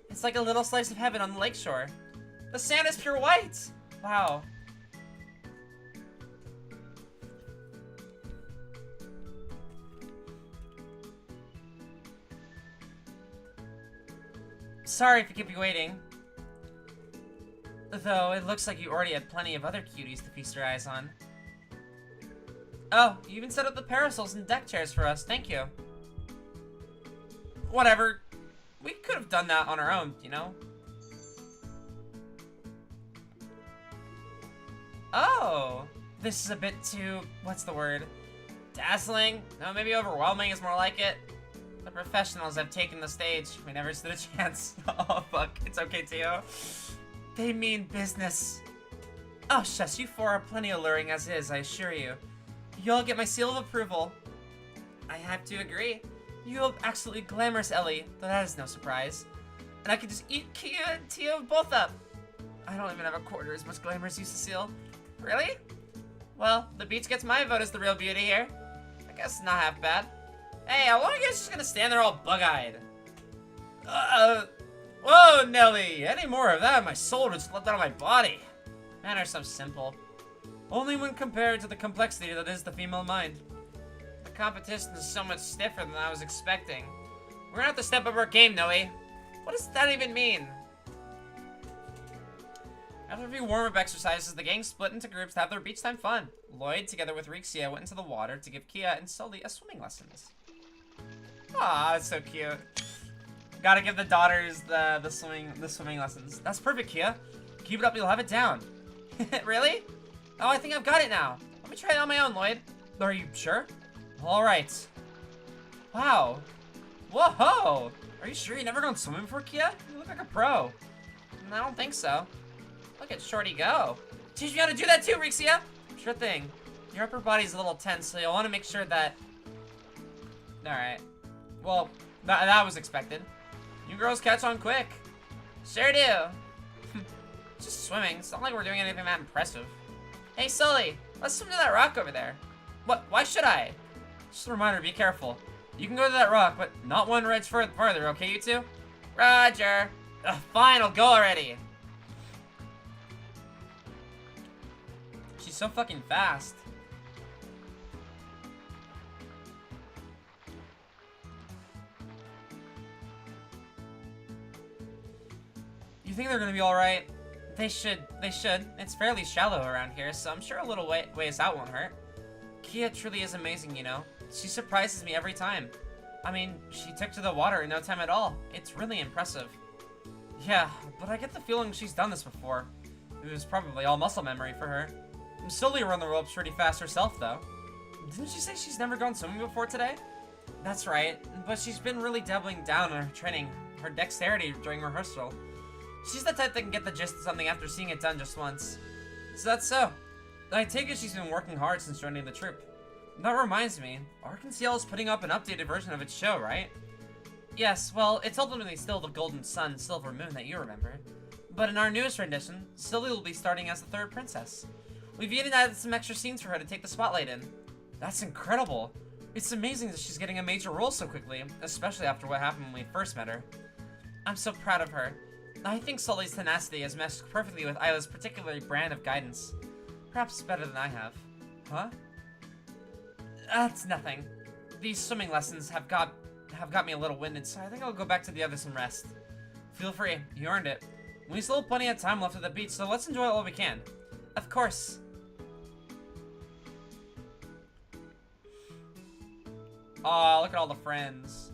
It's like a little slice of heaven on the lakeshore. The sand is pure white. Wow. Sorry if I keep you waiting. Though, it looks like you already had plenty of other cuties to feast your eyes on. Oh, you even set up the parasols and deck chairs for us. Thank you. Whatever. We could have done that on our own, you know? Oh. This is a bit too... what's the word? Dazzling? No, maybe overwhelming is more like it. The professionals have taken the stage. We never stood a chance. Oh, fuck. It's okay, Tio. They mean business. Oh, shush. You four are plenty alluring as is, I assure you. You'll get my seal of approval. I have to agree. You look absolutely glamorous, Ellie, though that is no surprise. And I could just eat Kia and Tio both up. I don't even have a quarter as much glamour as you, Cecile. Really? Well, the beach gets my vote as the real beauty here. I guess not half bad. Hey, I want you guys just gonna stand there all bug-eyed. Whoa, Nelly! Any more of that, my soul would slip out of my body. Men are so simple. Only when compared to the complexity that is the female mind. The competition is so much stiffer than I was expecting. We're gonna have to step up our game, Nelly. What does that even mean? After a few warm-up exercises, the gang split into groups to have their beach time fun. Lloyd, together with Rixia, went into the water to give Kia and Sully a swimming lessons. Aw, that's so cute. Gotta give the daughters the swimming lessons. That's perfect, Kia. Keep it up, you'll have it down. Really? Oh, I think I've got it now. Let me try it on my own, Lloyd. Are you sure? Alright. Wow. Whoa! Are you sure you've never gone swimming before, Kia? You look like a pro. I don't think so. Look at Shorty go. Teach me how to do that too, Rixia. Sure thing. Your upper body's a little tense, so you'll want to make sure that... Alright. Well, that was expected. You girls catch on quick. Sure do. Just swimming. It's not like we're doing anything that impressive. Hey, Sully. Let's swim to that rock over there. What? Why should I? Just a reminder, be careful. You can go to that rock, but not one ridge further, okay, you two? Roger. Ugh, fine, I'll go already. She's so fucking fast. You think they're gonna be alright? They should. It's fairly shallow around here, so I'm sure a little ways out won't hurt. Kia truly is amazing, you know? She surprises me every time. I mean, she took to the water in no time at all. It's really impressive. Yeah, but I get the feeling she's done this before. It was probably all muscle memory for her. Sully run the ropes pretty fast herself, though. Didn't she say she's never gone swimming before today? That's right, but she's been really doubling down on her training, her dexterity during rehearsal. She's the type that can get the gist of something after seeing it done just once. So that's so. I take it she's been working hard since joining the troupe. That reminds me, Arkansas is putting up an updated version of its show, right? Yes, well, it's ultimately still the Golden Sun, Silver Moon that you remember. But in our newest rendition, Silly will be starting as the third princess. We've even added some extra scenes for her to take the spotlight in. That's incredible. It's amazing that she's getting a major role so quickly, especially after what happened when we first met her. I'm so proud of her. I think Sully's tenacity has meshed perfectly with Isla's particular brand of guidance. Perhaps better than I have. Huh? That's nothing. These swimming lessons have got me a little winded, so I think I'll go back to the others and rest. Feel free, you earned it. We still have plenty of time left at the beach, so let's enjoy it while we can. Of course. Aw, look at all the friends.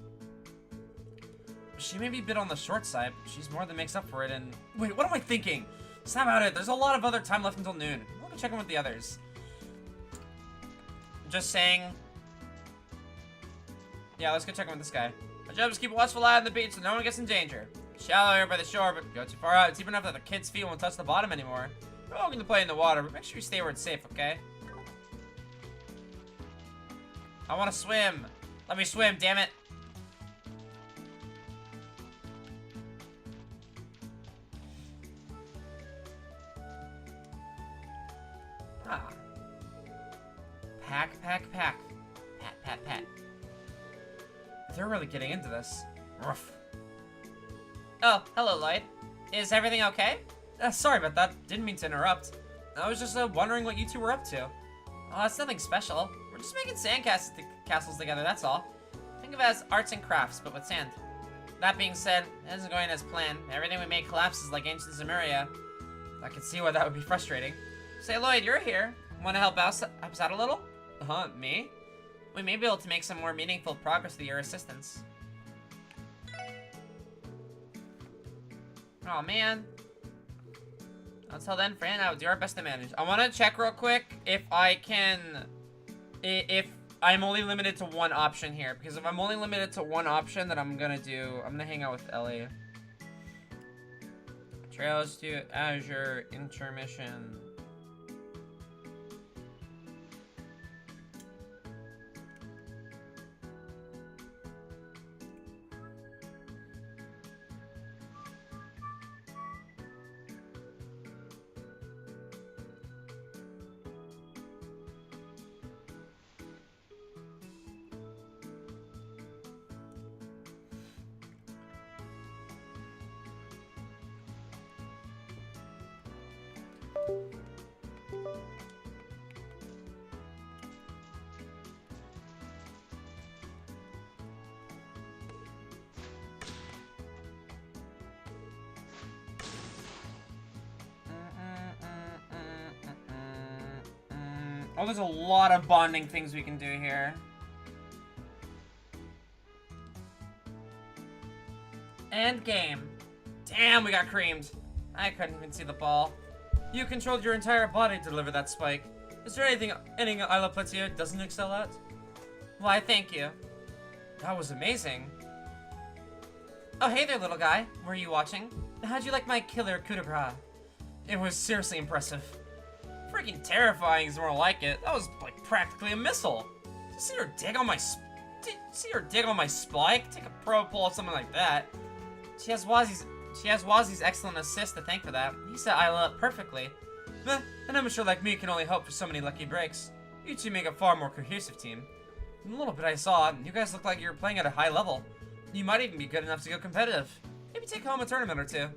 She may be a bit on the short side, but she's more than makes up for it, and... Wait, what am I thinking? Snap out it, there's a lot of other time left until noon. We'll go check in with the others. Just saying. Yeah, let's go check in with this guy. My job is to keep a watchful eye on the beach so no one gets in danger. Shallow here by the shore, but go too far out. It's deep enough that the kids' feet won't touch the bottom anymore. We're all going to play in the water, but make sure you stay where it's safe, okay? I want to swim. Let me swim, damn it. Ah. Pack, pack, pack. Pat, pat, pat. They're really getting into this. Ruff. Oh, hello, Lloyd. Is everything okay? Sorry about that. Didn't mean to interrupt. I was just wondering what you two were up to. Oh, it's nothing special. We're just making sand castles together, that's all. Think of it as arts and crafts, but with sand. That being said, it isn't going as planned. Everything we make collapses like ancient Zemuria. I can see why that would be frustrating. Say, Lloyd, you're here. Want to help us out a little? Huh, me? We may be able to make some more meaningful progress with your assistance. Oh man. Until then, Fran, I will do our best to manage. I want to check real quick if I can... If I'm only limited to one option here. Because if I'm only limited to one option, then I'm going to hang out with Ellie. Trails to Azure, intermission. Oh, there's a lot of bonding things we can do here. End game. Damn, we got creamed. I couldn't even see the ball. You controlled your entire body to deliver that spike. Is there anything Isla Platia doesn't excel at? Why, thank you. That was amazing. Oh, hey there, little guy. Were you watching? How'd you like my killer coup de grace? It was seriously impressive. Freaking terrifying is more like it. That was like practically a missile. Did you see her dig on my spike? Take a pro pull or something like that. She has Wazzy's excellent assist to thank for that. He set Isla up perfectly. An amateur like me can only hope for so many lucky breaks. You two make a far more cohesive team. In the little bit I saw, you guys look like you're playing at a high level. You might even be good enough to go competitive. Maybe take home a tournament or two.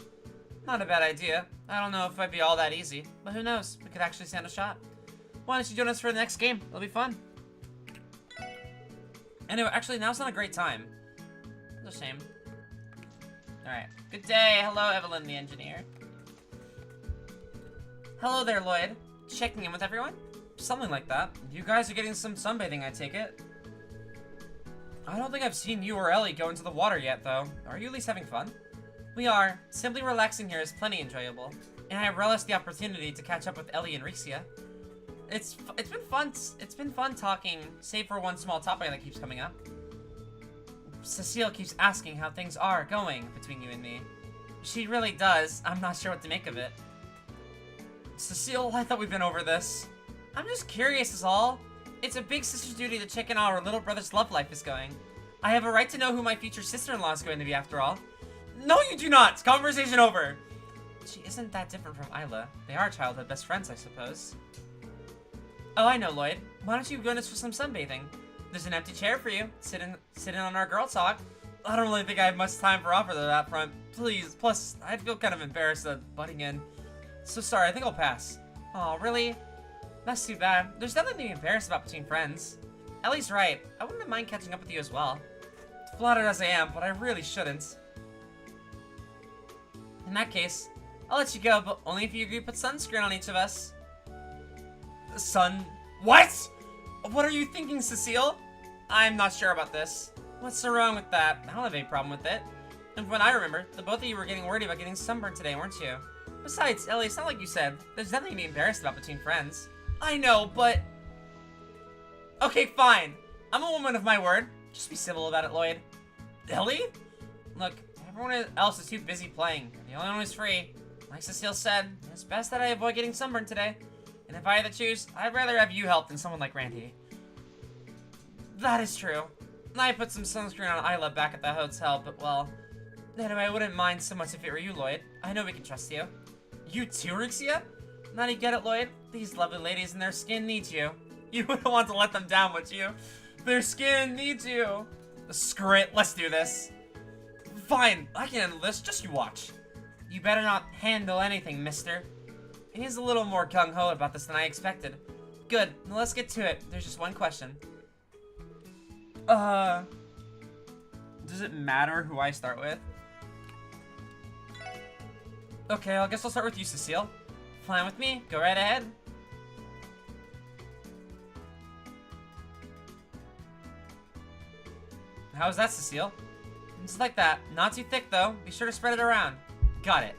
Not a bad idea. I don't know if it'd be all that easy, but who knows? We could actually stand a shot. Why don't you join us for the next game? It'll be fun. Anyway, actually, now's not a great time. It's a shame. Alright. Good day. Hello, Evelyn, the engineer. Hello there, Lloyd. Checking in with everyone? Something like that. You guys are getting some sunbathing, I take it. I don't think I've seen you or Ellie go into the water yet, though. Are you at least having fun? We are. Simply relaxing here is plenty enjoyable. And I relish the opportunity to catch up with Ellie and Rixia. It's been fun. It's been fun talking, save for one small topic that keeps coming up. Cecile keeps asking how things are going between you and me. She really does. I'm not sure what to make of it. Cecile, I thought we'd been over this. I'm just curious is all. It's a big sister's duty to check in on how our little brother's love life is going. I have a right to know who my future sister-in-law is going to be after all. No, you do not! Conversation over! She isn't that different from Isla. They are childhood best friends, I suppose. Oh, I know, Lloyd. Why don't you join us for some sunbathing? There's an empty chair for you. Sit in on our girl talk. I don't really think I have much time for offer to that front. Please, plus, I'd feel kind of embarrassed at butting in. So sorry, I think I'll pass. Oh, really? That's too bad. There's nothing to be embarrassed about between friends. Ellie's right. I wouldn't mind catching up with you as well. Flattered as I am, but I really shouldn't. In that case, I'll let you go, but only if you agree to put sunscreen on each of us. What? What are you thinking, Cecile? I'm not sure about this. What's so wrong with that? I don't have any problem with it. And from what I remember, the both of you were getting worried about getting sunburned today, weren't you? Besides, Ellie, it's not like you said. There's nothing to be embarrassed about between friends. I know, but... Okay, fine. I'm a woman of my word. Just be civil about it, Lloyd. Ellie? Look, everyone else is too busy playing. The only one who's free. Like Cecile said, it's best that I avoid getting sunburned today. And if I had to choose, I'd rather have you help than someone like Randy. That is true. I put some sunscreen on Isla back at the hotel, but well... Anyway, I wouldn't mind so much if it were you, Lloyd. I know we can trust you. You too, Rixia? Now do you get it, Lloyd? These lovely ladies and their skin needs you. You wouldn't want to let them down, would you? Their skin needs you. Screw it, let's do this. Fine, I can handle this, just you watch. You better not handle anything, mister. He's a little more gung-ho about this than I expected. Good, now let's get to it. There's just one question. Does it matter who I start with? Okay, I guess I'll start with you, Cecile. Fine with me, go right ahead. How's that, Cecile? It's like that. Not too thick, though. Be sure to spread it around. Got it.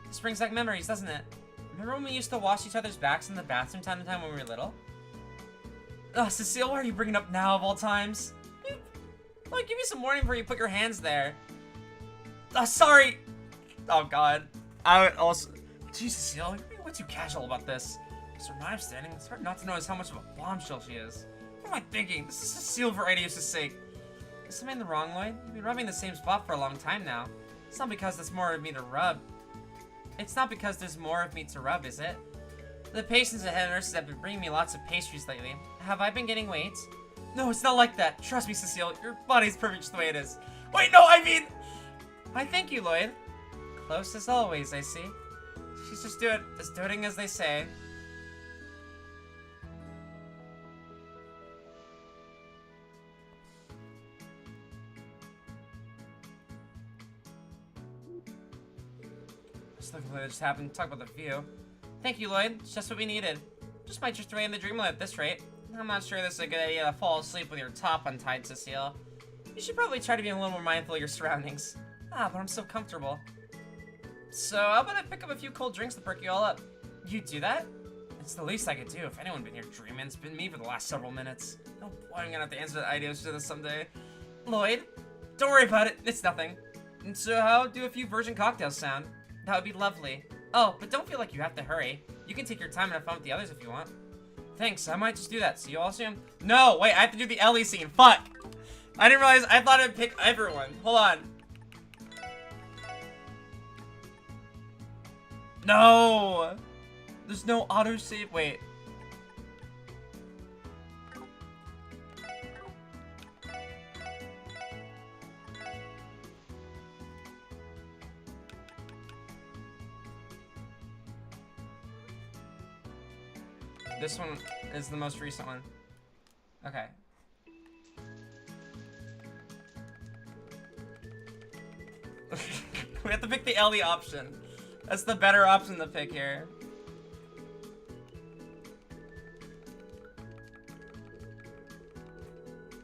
This brings back memories, doesn't it? Remember when we used to wash each other's backs in the bathroom time to time when we were little? Ugh, Cecile, why are you bringing it up now of all times? Well, give me some warning before you put your hands there. Sorry! Oh, God. I would also... Jeez, Cecile, you're being way too casual about this. Because from my understanding, it's hard not to notice how much of a bombshell she is. What am I thinking? This is Cecile for Adios' sake. Is something wrong, Lloyd? You've been rubbing the same spot for a long time now. It's not because there's more of me to rub. It's not because there's more of me to rub, is it? The patients and head nurses have been bringing me lots of pastries lately. Have I been getting weight? No, it's not like that. Trust me, Cecile. Your body's perfect just the way it is. Wait, no, I mean... I thank you, Lloyd. Close as always, I see. She's just doing as they say. Just looking at what just happened. Talk about the view. Thank you, Lloyd. It's just what we needed. Just might drift away in the dreamland at this rate. I'm not sure this is a good idea to fall asleep with your top untied, Cecile. You should probably try to be a little more mindful of your surroundings. Ah, but I'm so comfortable. So, how about I pick up a few cold drinks to perk you all up? You do that? It's the least I could do. If anyone's been here dreaming, it's been me for the last several minutes. Oh boy, I'm gonna have to answer that ideas to this someday. Lloyd, don't worry about it. It's nothing. And so, how do a few virgin cocktails sound? That would be lovely. Oh, but don't feel like you have to hurry. You can take your time and have fun with the others if you want. Thanks, I might just do that. See you all soon. No, wait, I have to do the Ellie scene. Fuck! I didn't realize, I thought I'd pick everyone. Hold on. No! There's no autosave. Wait. This one is the most recent one. Okay. We have to pick the Ellie option. That's the better option to pick here.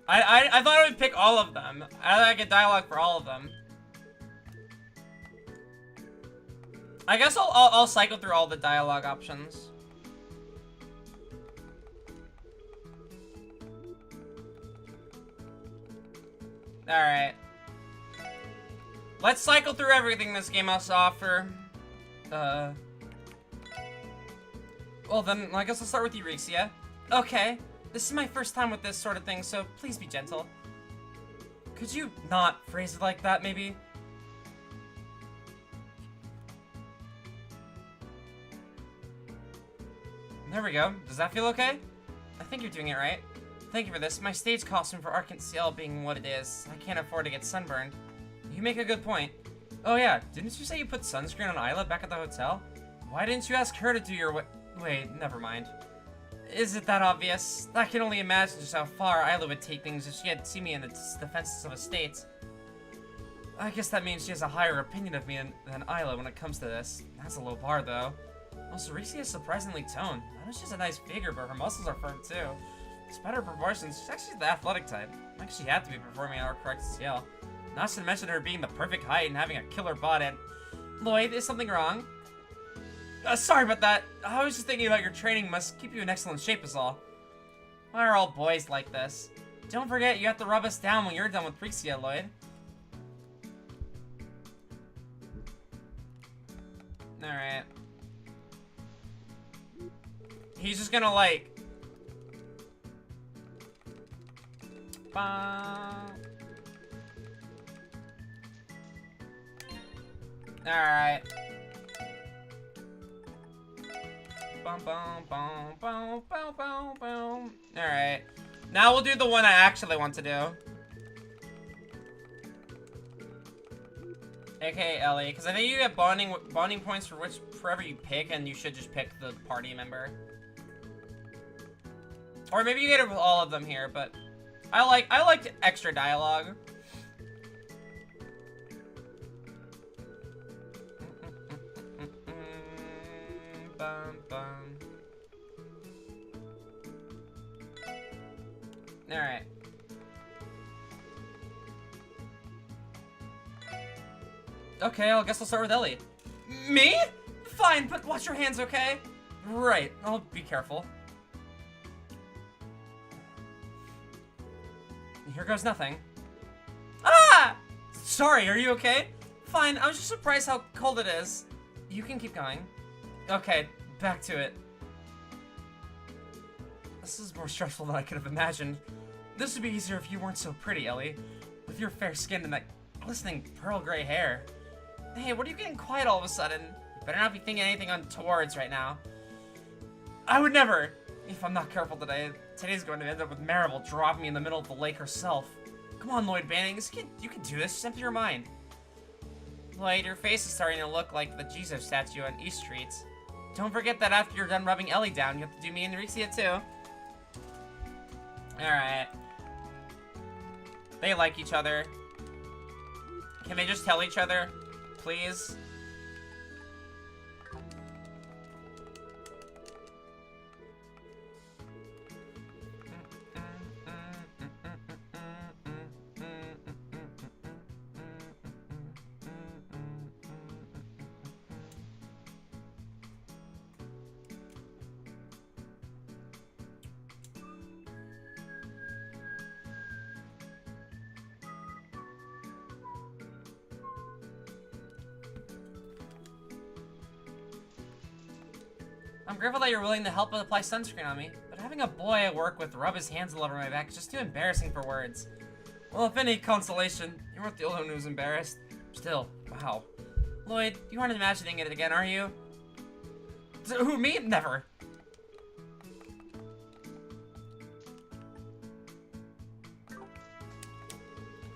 I thought I would pick all of them. I thought I get dialogue for all of them. I guess I'll cycle through all the dialogue options. Alright. Let's cycle through everything this game has to offer. Well then, I guess I'll start with you, Rixia. Okay. This is my first time with this sort of thing, so please be gentle. Could you not phrase it like that, maybe? There we go. Does that feel okay? I think you're doing it right. thank you for this. My stage costume for Arkansas being what it is, I can't afford to get sunburned. You make a good point. Oh yeah, didn't you say you put sunscreen on Isla back at the hotel? Why didn't you ask her to do your wait, never mind. Is it that obvious? I can only imagine just how far Isla would take things if she had seen me in the defenses of estates. I guess that means she has a higher opinion of me than Isla when it comes to this. That's a low bar, though. Also, Rixie is surprisingly toned. I know she has a nice figure, but her muscles are firm, too. Despite her proportions, she's actually the athletic type. Like she had to be performing at our correct scale. Not to mention her being the perfect height and having a killer butt. And Lloyd, is something wrong? Sorry about that. I was just thinking about your training must keep you in excellent shape is all. Why are all boys like this? Don't forget, you have to rub us down when you're done with Rixia, Lloyd. Alright. He's just gonna like... Alright. Alright. Now we'll do the one I actually want to do. Okay, Ellie, because I think you get bonding points for whoever you pick, and you should just pick the party member. Or maybe you get it with all of them here, but I like extra dialogue. Alright. Okay, I guess I'll start with Ellie. Me? Fine, but watch your hands, okay? Right, I'll be careful. Here goes nothing. Ah! Sorry, are you okay? Fine, I was just surprised how cold it is. You can keep going. Okay, back to it. This is more stressful than I could have imagined. This would be easier if you weren't so pretty, Ellie. With your fair skin and that glistening pearl gray hair. Hey, what are you getting quiet all of a sudden? You better not be thinking anything untowards right now. I would never! If I'm not careful today, today's going to end up with Maribel dropping me in the middle of the lake herself. Come on, Lloyd Bannings, you can do this, just empty your mind. Lloyd, your face is starting to look like the Jesus statue on East Street. Don't forget that after you're done rubbing Ellie down, you have to do me and Rixia too. Alright. They like each other. Can they just tell each other? Please? I'm grateful that you're willing to help apply sunscreen on me, but having a boy I work with rub his hands all over my back is just too embarrassing for words. Well, if any consolation, you weren't the only one who was embarrassed. Still, wow. Lloyd, you aren't imagining it again, are you? Who, me? Never.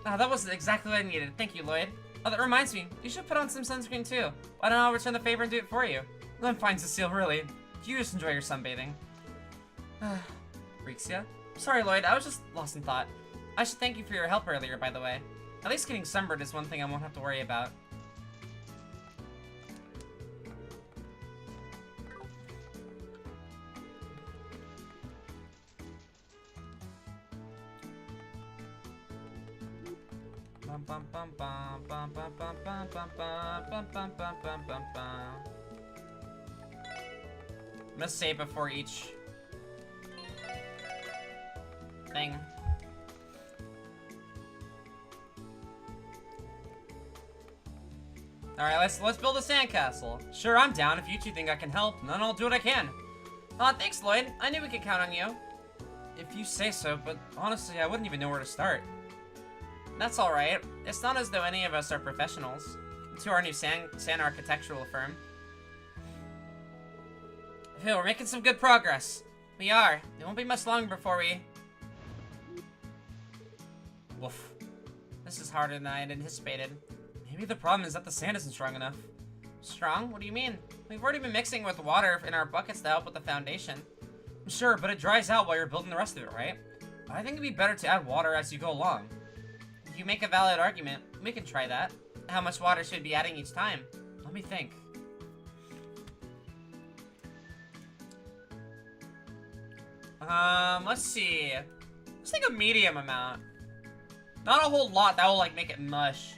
Ah, that was exactly what I needed. Thank you, Lloyd. Oh, that reminds me. You should put on some sunscreen, too. Why don't I return the favor and do it for you? I'm fine, Cecile, really. You just enjoy your sunbathing. Rixia? Sorry, Lloyd, I was just lost in thought. I should thank you for your help earlier, by the way. At least getting sunburned is one thing I won't have to worry about. I'm gonna save before each thing. Alright, let's build a sandcastle. Sure, I'm down. If you two think I can help, then I'll do what I can. Thanks, Lloyd. I knew we could count on you. If you say so, but honestly, I wouldn't even know where to start. That's alright. It's not as though any of us are professionals. To our new sand architectural firm. Phew, we're making some good progress. We are. It won't be much longer before we... Woof. This is harder than I had anticipated. Maybe the problem is that the sand isn't strong enough. Strong? What do you mean? We've already been mixing with water in our buckets to help with the foundation. Sure, but it dries out while you're building the rest of it, right? I think it'd be better to add water as you go along. If you make a valid argument, we can try that. How much water should we be adding each time? Let me think. Let's see. Let's think a medium amount. Not a whole lot, that will like make it mush.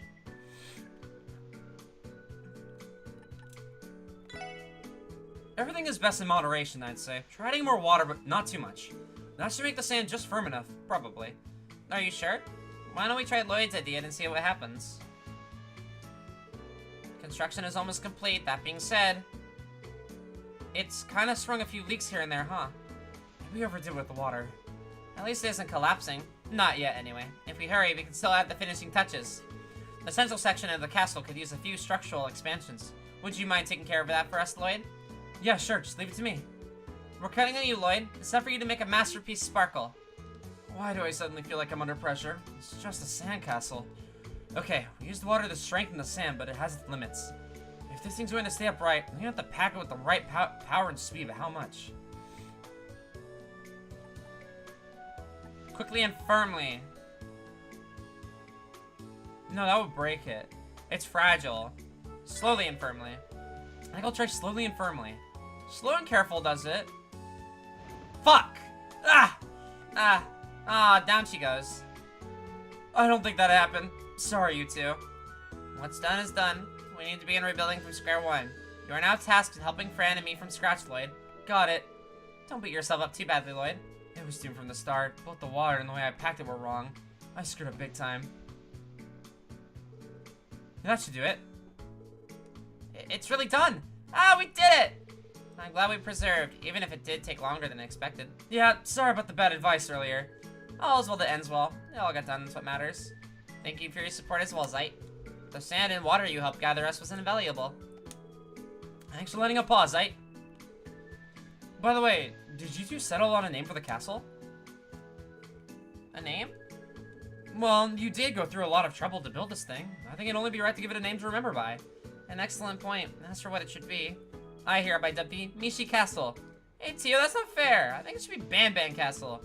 Everything is best in moderation, I'd say. Try adding more water, but not too much. That should make the sand just firm enough, probably. Are you sure? Why don't we try Lloyd's idea and see what happens? Construction is almost complete. That being said, it's kind of sprung a few leaks here and there, huh? Maybe we overdid with the water. At least it isn't collapsing. Not yet, anyway. If we hurry, we can still add the finishing touches. The central section of the castle could use a few structural expansions. Would you mind taking care of that for us, Lloyd? Yeah, sure. Just leave it to me. We're counting on you, Lloyd. It's time for you to make a masterpiece sparkle. Why do I suddenly feel like I'm under pressure? It's just a sandcastle. Okay, we used water to strengthen the sand, but it has its limits. If this thing's going to stay upright, we're gonna have to pack it with the right power and speed, but how much? Quickly and firmly. No, that would break it. It's fragile. Slowly and firmly. I think I'll try slowly and firmly. Slow and careful does it. Fuck! Ah! Ah! Ah, down she goes. I don't think that happened. Sorry, you two. What's done is done. We need to begin rebuilding from square one. You are now tasked with helping Fran and me from scratch, Lloyd. Got it. Don't beat yourself up too badly, Lloyd. It was doomed from the start. Both the water and the way I packed it were wrong. I screwed up big time. That should do it. It's really done! Ah, we did it! I'm glad we preserved, even if it did take longer than expected. Yeah, sorry about the bad advice earlier. All's well that ends well. It all got done, that's what matters. Thank you for your support as well, Zeit. The sand and water you helped gather us was invaluable. Thanks for letting us pause, Zeit. By the way, did you two settle on a name for the castle? A name? Well, you did go through a lot of trouble to build this thing. I think it'd only be right to give it a name to remember by. An excellent point. As for what it should be, I hereby dub thee Mishi Castle. Hey, Tio, that's not fair. I think it should be Ban Ban Castle.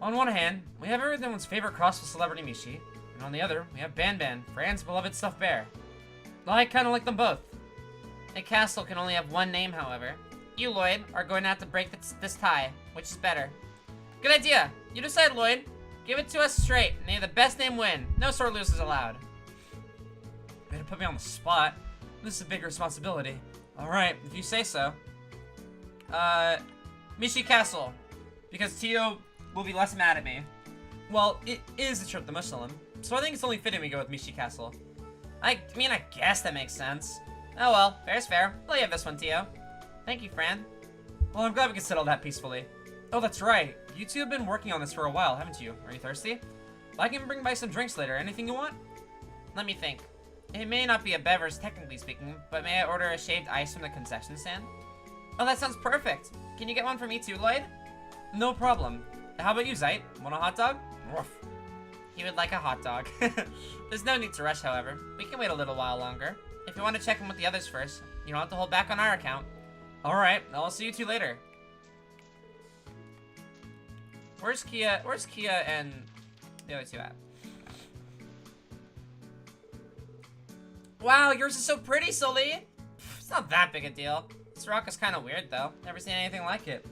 On one hand, we have everyone's favorite crossfit celebrity Mishi, and on the other, we have Ban Ban, Fran's beloved stuffed bear. I kind of like them both. A castle can only have one name, however. You, Lloyd, are going to have to break this tie. Which is better? Good idea. You decide, Lloyd. Give it to us straight. May the best name win. No sore losers allowed. Way to put me on the spot. This is a big responsibility. Alright, if you say so. Mishi Castle. Because Tio will be less mad at me. Well, it is a trip to Muslim, so I think it's only fitting we go with Mishi Castle. I mean, I guess that makes sense. Oh well, fair's fair. I'll have this one, Tio. Thank you, Fran. Well, I'm glad we could settle that peacefully. Oh, that's right. You two have been working on this for a while, haven't you? Are you thirsty? I can bring by some drinks later. Anything you want? Let me think. It may not be a beverage, technically speaking, but may I order a shaved ice from the concession stand? Oh, that sounds perfect. Can you get one for me too, Lloyd? No problem. How about you, Zeit? Want a hot dog? Woof. He would like a hot dog. There's no need to rush, however. We can wait a little while longer. If you want to check in with the others first, you don't have to hold back on our account. Alright, I'll see you two later. Where's Kia and the other two at? Wow, yours is so pretty, Sully! It's not that big a deal. This rock is kind of weird, though. Never seen anything like it.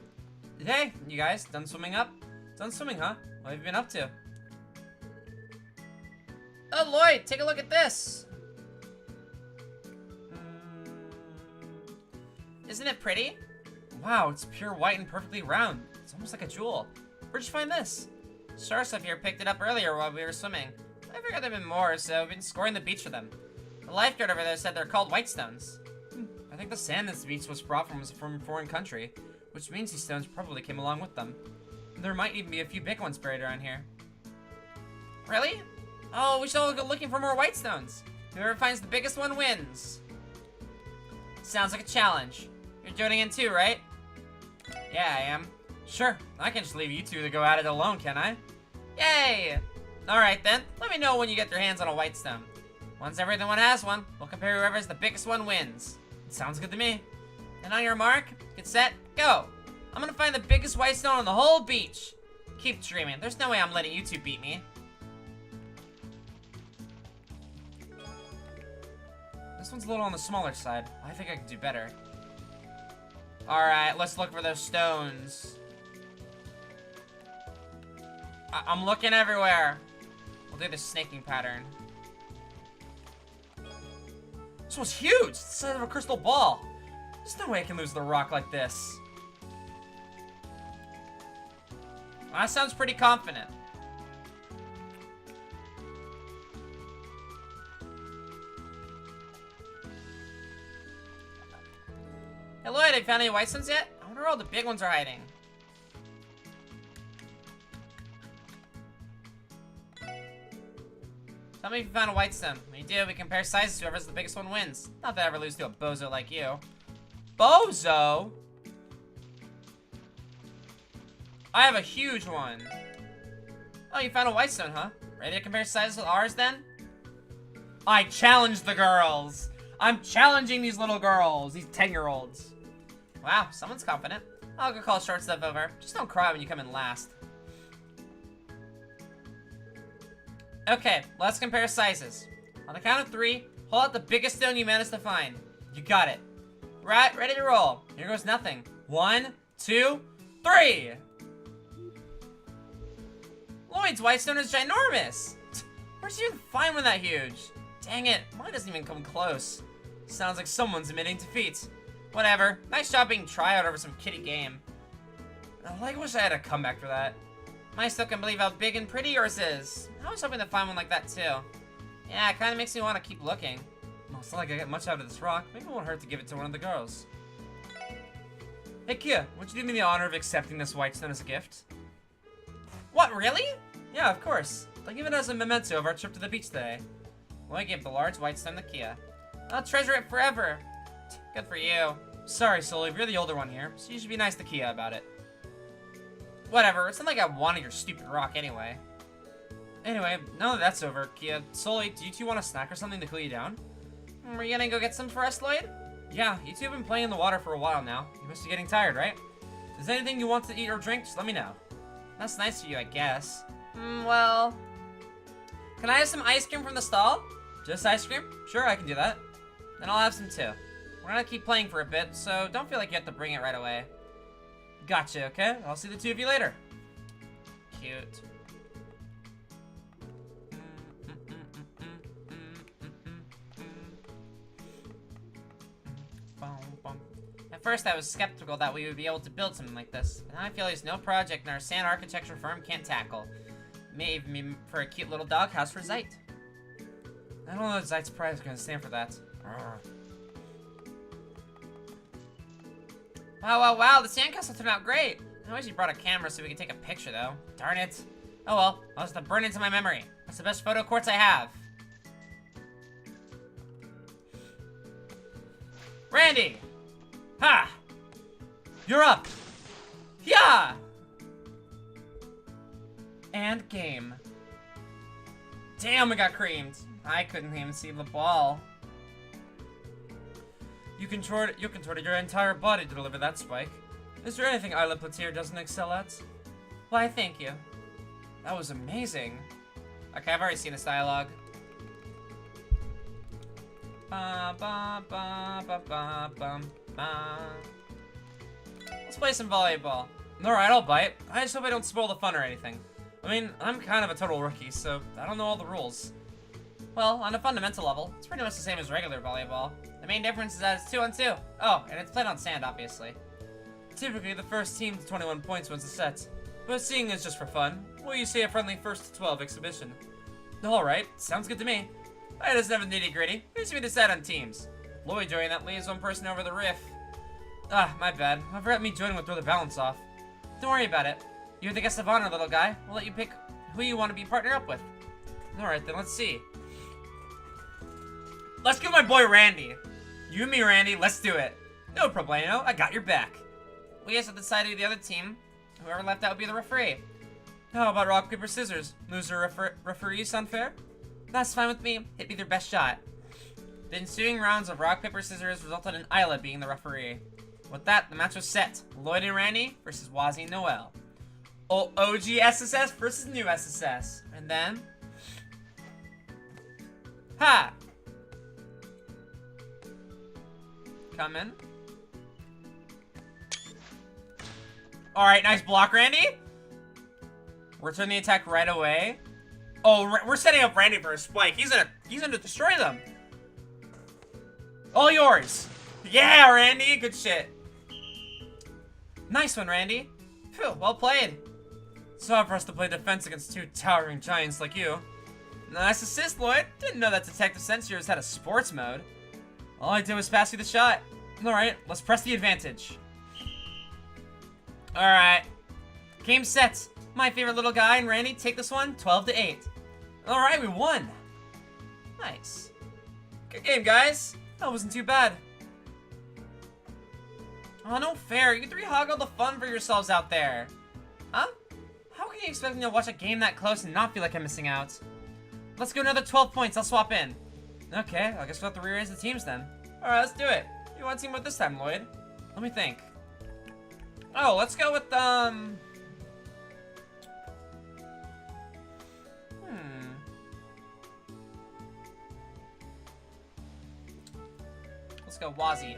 Hey, you guys, done swimming up? Done swimming, huh? What have you been up to? Oh, Lloyd, take a look at this! Isn't it pretty? Wow, it's pure white and perfectly round. It's almost like a jewel. Where'd you find this? Star stuff here picked it up earlier while we were swimming. I figured there'd been more, so I've been scoring the beach for them. The lifeguard over there said they're called white stones. I think the sand in this beach was brought from a foreign country, which means these stones probably came along with them. There might even be a few big ones buried around here. Really? Oh, we should all go looking for more white stones. Whoever finds the biggest one wins. Sounds like a challenge. You're joining in too, right? Yeah, I am. Sure, I can just leave you two to go at it alone, can I? Yay! Alright then, let me know when you get your hands on a white stone. Once everyone has one, we'll compare whoever's the biggest one wins. Sounds good to me. And on your mark, get set, go. I'm gonna find the biggest white stone on the whole beach. Keep dreaming. There's no way I'm letting you two beat me. This one's a little on the smaller side. I think I can do better. Alright, let's look for those stones. I'm looking everywhere. We'll do the snaking pattern. This one's huge! It's the size of a crystal ball. There's no way I can lose the rock like this. Well, that sounds pretty confident. Hey Lloyd, have you found any white stones yet? I wonder where all the big ones are hiding. Tell me if you found a white stone. When you do, we compare sizes. Whoever's the biggest one wins. Not that I ever lose to a bozo like you. Bozo? I have a huge one. Oh, you found a white stone, huh? Ready to compare sizes with ours then? I challenge the girls. I'm challenging these little girls. These 10-year-olds. Wow, someone's confident. I'll go call short stuff over. Just don't cry when you come in last. Okay, let's compare sizes. On the count of 3, hold out the biggest stone you managed to find. You got it. Right, ready to roll. Here goes nothing. 1, 2, 3. Lloyd's white stone is ginormous. Where'd you even find one that huge? Dang it, mine doesn't even come close. Sounds like someone's admitting defeat. Whatever. Nice job being tryout over some kiddie game. I wish I had a comeback for that. I still can't believe how big and pretty yours is. I was hoping to find one like that too. Yeah, it kind of makes me want to keep looking. Well, it's not like I get much out of this rock. Maybe it won't hurt to give it to one of the girls. Hey Kia, would you do me the honor of accepting this white stone as a gift? What, really? Yeah, of course. I'll give it as a memento of our trip to the beach today. Lloyd gave the large white stone to Kia. I'll treasure it forever. Good for you. Sorry, Sully, you're the older one here, so you should be nice to Kia about it. Whatever, it's not like I wanted your stupid rock anyway. Anyway, now that that's over, Kia, Sully, do you two want a snack or something to cool you down? Are you gonna go get some for us, Lloyd? Yeah, you two have been playing in the water for a while now. You must be getting tired, right? Is there anything you want to eat or drink? Just let me know. That's nice of you, I guess. Well... Can I have some ice cream from the stall? Just ice cream? Sure, I can do that. Then I'll have some too. We're gonna keep playing for a bit, so don't feel like you have to bring it right away. Gotcha, okay? I'll see the two of you later. Cute. At first, I was skeptical that we would be able to build something like this. But now I feel there's no project in our sand architecture firm can't tackle. Maybe me for a cute little doghouse for Zeit. I don't know if Zeit's prize is going to stand for that. Wow, the sandcastle turned out great. I wish you brought a camera so we could take a picture, though. Darn it. Oh well, I'll just burn into my memory. That's the best photo quartz I have. Randy! Ha! You're up! Yeah! And game. Damn, we got creamed. I couldn't even see the ball. You contorted your entire body to deliver that spike. Is there anything Isla Platier doesn't excel at? Why, thank you. That was amazing. Okay, I've already seen this dialogue. Let's play some volleyball. Alright, I'll bite. I just hope I don't spoil the fun or anything. I mean, I'm kind of a total rookie, so I don't know all the rules. Well, on a fundamental level, it's pretty much the same as regular volleyball. The main difference is that it's 2-on-2. Oh, and it's played on sand, obviously. Typically, the first team to 21 points wins the set. But seeing is just for fun, will you say a friendly 1-to-12 exhibition? Alright, sounds good to me. I just have a nitty-gritty. It needs to be decided on teams. Lloyd joining that leaves one person over the riff. Ah, my bad. I forgot me joining would throw the balance off. Don't worry about it. You're the guest of honor, little guy. We'll let you pick who you want to be partnered up with. Alright, then let's see. Let's go my boy Randy. You and me, Randy, let's do it. No problemo, I got your back. We just have decided the other team. Whoever left out would be the referee. How about rock, paper, scissors? Loser referees sound fair? That's fine with me. Hit me their best shot. The ensuing rounds of rock, paper, scissors resulted in Isla being the referee. With that, the match was set. Lloyd and Randy versus Wazzy and Noel. OG SSS versus new SSS. And then... Ha! Come in. Alright, nice block, Randy. Return the attack right away. Oh, we're setting up Randy for a spike. He's gonna destroy them. All yours. Yeah, Randy. Good shit. Nice one, Randy. Phew, well played. It's hard for us to play defense against two towering giants like you. Nice assist, Lloyd. Didn't know that Detective Sensors had a sports mode. All I did was pass you the shot. Alright, let's press the advantage. Alright. Game set. My favorite little guy and Randy take this one 12-8. Alright, we won. Nice. Good game, guys. That wasn't too bad. Oh, no fair. You three hog all the fun for yourselves out there. Huh? How can you expect me to watch a game that close and not feel like I'm missing out? Let's go another 12 points. I'll swap in. Okay, I guess we'll have to rearrange the teams then. Alright, let's do it. You want to team up this time, Lloyd? Let me think. Oh, let's go with, Let's go, Wazzy.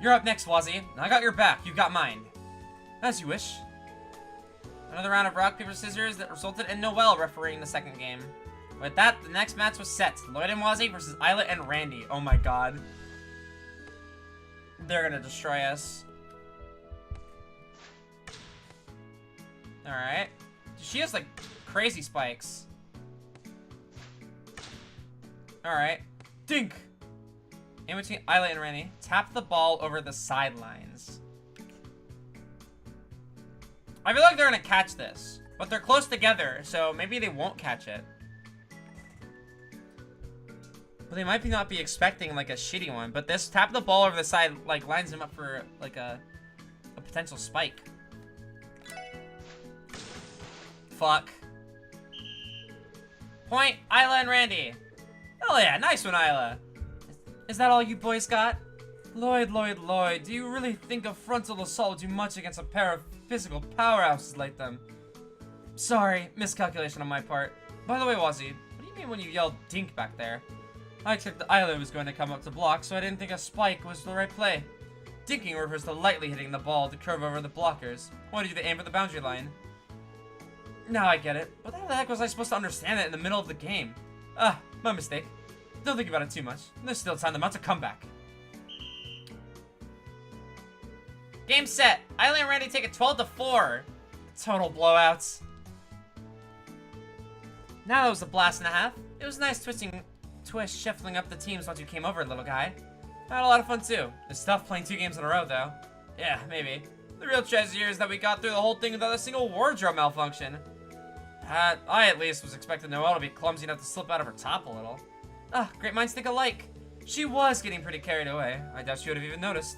You're up next, Wazzy. I got your back. You got mine. As you wish. Another round of rock, paper, scissors that resulted in Noel refereeing the second game. With that, the next match was set. Lloyd and Wazzy versus Isla and Randy. Oh my god. They're gonna destroy us. Alright. She has, like, crazy spikes. Alright. Dink! In between Isla and Randy, tap the ball over the sidelines. I feel like they're gonna catch this. But they're close together, so maybe they won't catch it. But they might not be expecting, like, a shitty one. But this tap the ball over the side, like, lines them up for, like, a potential spike. Fuck. Point, Isla and Randy. Hell yeah, nice one, Isla. Is that all you boys got? Lloyd, do you really think a frontal assault will do much against a pair of physical powerhouses like them? Sorry, miscalculation on my part. By the way, Wazzy, what do you mean when you yelled dink back there? I expected Isla was going to come up to block, so I didn't think a spike was the right play. Dinking refers to lightly hitting the ball to curve over the blockers. Why did you aim for the boundary line? Now I get it, but how the heck was I supposed to understand it in the middle of the game? Ah, my mistake. Don't think about it too much. There's still time to mount a comeback. Game set. Isla and Randy take it 12-4. Total blowouts. Now that was a blast and a half. It was nice shuffling up the teams once you came over, little guy. I had a lot of fun too. It's tough playing 2 games in a row though. Yeah, maybe. The real treasure here is that we got through the whole thing without a single wardrobe malfunction. I at least was expecting Noelle to be clumsy enough to slip out of her top a little. Ah, great minds think alike. She was getting pretty carried away. I doubt she would have even noticed.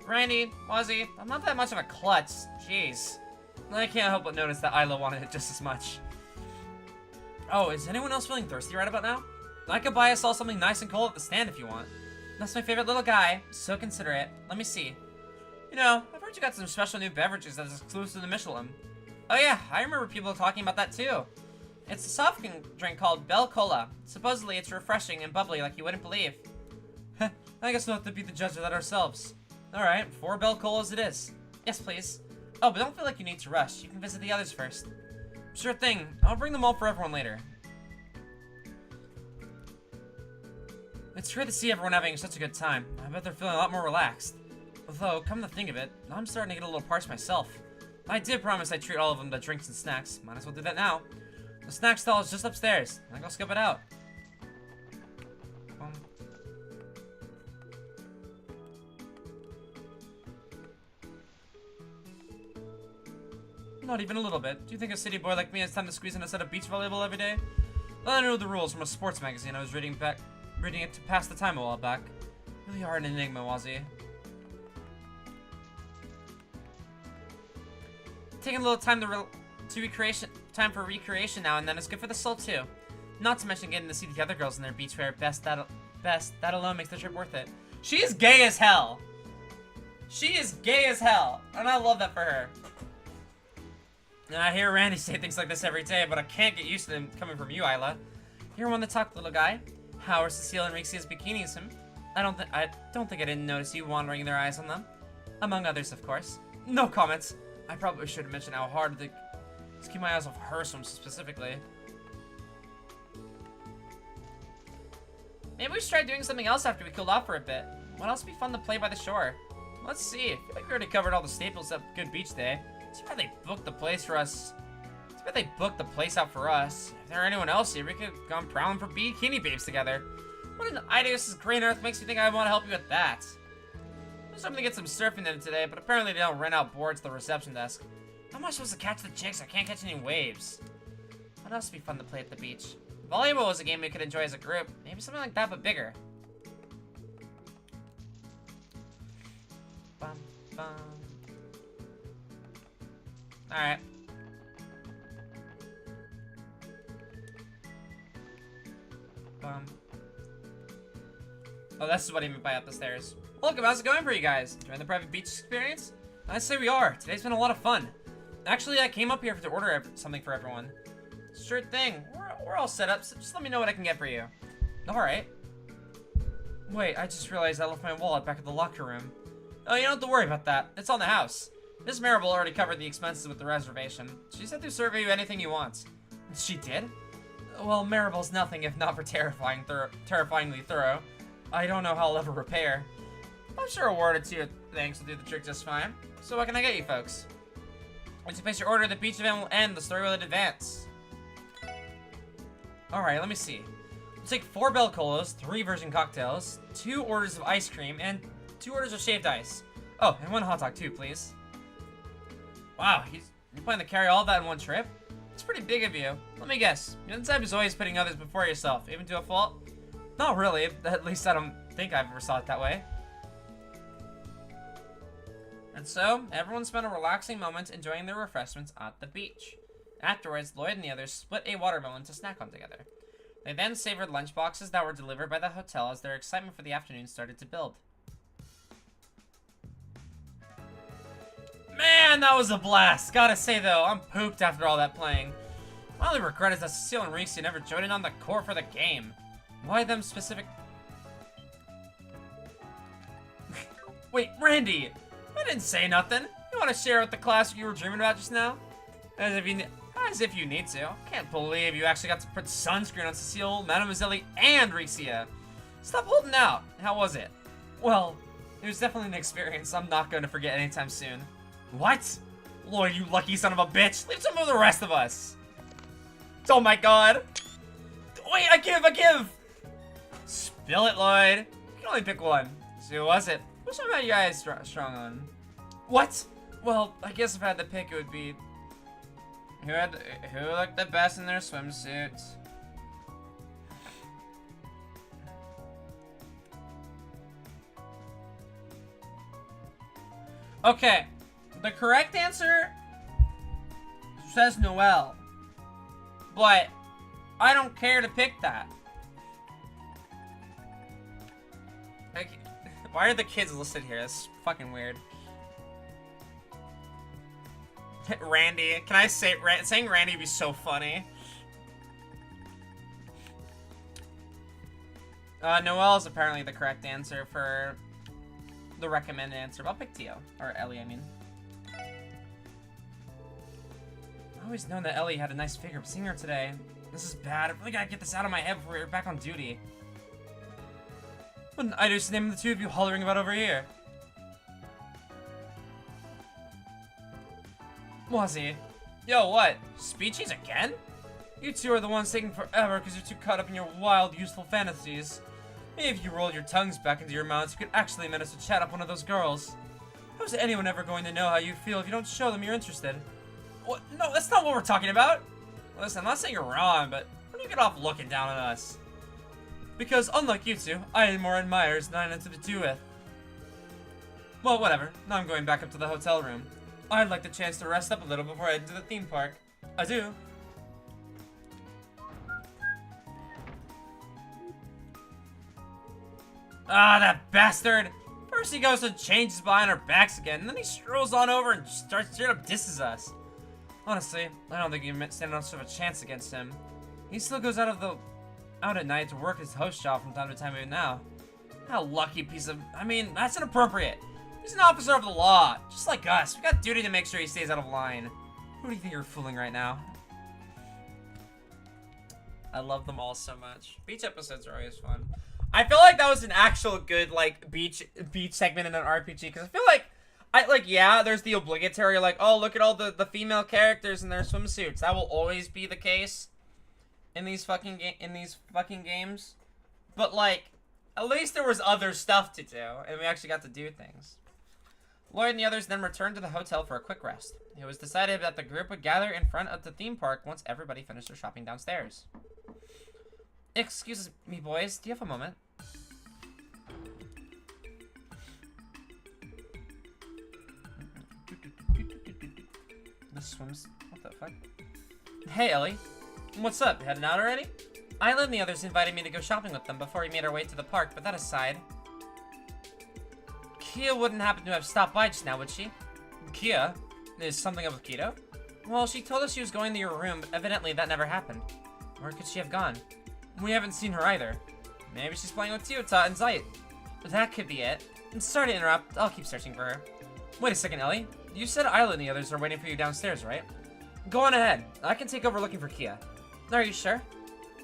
Randy, Wazzy, I'm not that much of a klutz. Jeez. I can't help but notice that Isla wanted it just as much. Oh, is anyone else feeling thirsty right about now? I could buy us all something nice and cold at the stand if you want. That's my favorite little guy. So considerate. Let me see. You know, I've heard you got some special new beverages that's exclusive to Michelin. Oh yeah, I remember people talking about that too. It's a soft drink called Bell Cola. Supposedly it's refreshing and bubbly like you wouldn't believe. I guess we'll have to be the judge of that ourselves. Alright, 4 Bell Colas it is. Yes, please. Oh, but don't feel like you need to rush. You can visit the others first. Sure thing. I'll bring them all for everyone later. It's great to see everyone having such a good time. I bet they're feeling a lot more relaxed. Although, come to think of it, I'm starting to get a little parched myself. I did promise I'd treat all of them to drinks and snacks. Might as well do that now. The snack stall is just upstairs. I think I'll skip it out. Not even a little bit. Do you think a city boy like me has time to squeeze in a set of beach volleyball every day? I know the rules from a sports magazine I was reading it to pass the time a while back. You really are an enigma, Wazzy. Taking a little time to Time for recreation now, and then it's good for the soul too. Not to mention getting to see the other girls in their beachwear. That alone makes the trip worth it. She is gay as hell. She is gay as hell, and I love that for her. And I hear Randy say things like this every day, but I can't get used to them coming from you, Isla. You're one to talk, little guy. How are Cecile and Rixia's bikinis? I don't think I didn't notice you wandering their eyes on them. Among others, of course. No comments. I probably should have mentioned how hard to keep my eyes off her swim specifically. Maybe we should try doing something else after we cooled off for a bit. What else would be fun to play by the shore? Let's see. I feel like we already covered all the staples of Good Beach Day. Too bad they booked the place for us. Too bad they booked the place out for us. If there were anyone else here, we could have gone prowling for bikini babes together. What in Idaho's green earth makes you think I want to help you with that? I was hoping to get some surfing in today, but apparently they don't rent out boards to the reception desk. How am I supposed to catch the chicks? I can't catch any waves. What else would be fun to play at the beach? Volleyball was a game we could enjoy as a group. Maybe something like that, but bigger. Bum, bum. Alright. Bum. Oh, this is what he meant by up the stairs. Welcome, how's it going for you guys? Enjoying the private beach experience? I'd say we are. Today's been a lot of fun. Actually, I came up here to order something for everyone. Sure thing. We're all set up, so just let me know what I can get for you. Alright. Wait, I just realized I left my wallet back at the locker room. Oh, you don't have to worry about that. It's on the house. Miss Marable already covered the expenses with the reservation. She said to serve you anything you want. She did? Well, Marable's nothing if not for terrifyingly thorough. I don't know how I'll ever repair. I'm sure a word or two of thanks will do the trick just fine. So what can I get you folks? Once you place your order, the beach event will end. The story will advance. Alright, let me see. We'll take 4 Bell Colas, 3 virgin cocktails, 2 orders of ice cream, and 2 orders of shaved ice. Oh, and 1 hot dog too, please. Wow, you plan to carry all that in one trip? It's pretty big of you. Let me guess. You're the type who's always putting others before yourself, even to a fault? Not really. At least I don't think I've ever saw it that way. And so, everyone spent a relaxing moment enjoying their refreshments at the beach. Afterwards, Lloyd and the others split a watermelon to snack on together. They then savored lunchboxes that were delivered by the hotel as their excitement for the afternoon started to build. Man, that was a blast! Gotta say though, I'm pooped after all that playing. My only regret is that Cecile and Rixie never joined in on the court for the game. Why them specific... Wait, Randy! I didn't say nothing. You want to share with the class what you were dreaming about just now? As if you need to. Can't believe you actually got to put sunscreen on Cecile, Mademoiselle, and Rixia. Stop holding out. How was it? Well, it was definitely an experience I'm not going to forget anytime soon. What? Lloyd, you lucky son of a bitch. Leave some for the rest of us. Oh my god. Wait, I give. Spill it, Lloyd. You can only pick one. So who was it? Which one about you guys strong on? What? Well, I guess if I had to pick, it would be... Who looked the best in their swimsuits? Okay. The correct answer says Noelle. But I don't care to pick that. Why are the kids listed here? That's fucking weird. Randy. Can I say... saying Randy would be so funny. Noelle is apparently the correct answer for the recommended answer. I'll pick Tio. Or Ellie, I mean. I always known that Ellie had a nice figure, but seeing her today... This is bad. I really gotta get this out of my head before we're back on duty. What I just name the two of you hollering about over here? Wazzy. Yo, what? Speechies again? You two are the ones taking forever because you're too caught up in your wild, useful fantasies. Maybe if you rolled your tongues back into your mouths, you could actually manage to chat up one of those girls. How's anyone ever going to know how you feel if you don't show them you're interested? What? No, that's not what we're talking about. Listen, I'm not saying you're wrong, but when do you get off looking down on us? Because, unlike you two, I am more admirers than I am to do with. Well, whatever. Now I'm going back up to the hotel room. I'd like the chance to rest up a little before I head to the theme park. I do. Ah, that bastard! First he goes and changes behind our backs again, and then he strolls on over and starts straight up disses us. Honestly, I don't think you stand much of a chance against him. He still goes out at night to work his host job from time to time even now. How lucky piece of... I mean, that's inappropriate. He's an officer of the law, just like us. We got duty to make sure he stays out of line. Who do you think you're fooling right now? I love them all so much. Beach episodes are always fun. I feel like that was an actual good, like, beach segment in an RPG, because I feel like, yeah, there's the obligatory, like, oh, look at all the female characters in their swimsuits. That will always be the case in these fucking games. But, like, at least there was other stuff to do, and we actually got to do things. Lloyd and the others then returned to the hotel for a quick rest. It was decided that the group would gather in front of the theme park once everybody finished their shopping downstairs. Excuse me, boys. Do you have a moment? The swims... What the fuck? Hey, Ellie. What's up? Heading out already? Isla and the others invited me to go shopping with them before we made our way to the park, but that aside... Kia wouldn't happen to have stopped by just now, would she? Kia? Is something up with Keto? Well, she told us she was going to your room, but evidently that never happened. Where could she have gone? We haven't seen her either. Maybe she's playing with Teota and Zayt. That could be it. And sorry to interrupt, I'll keep searching for her. Wait a second, Ellie. You said Isla and the others are waiting for you downstairs, right? Go on ahead. I can take over looking for Kia. Are you sure?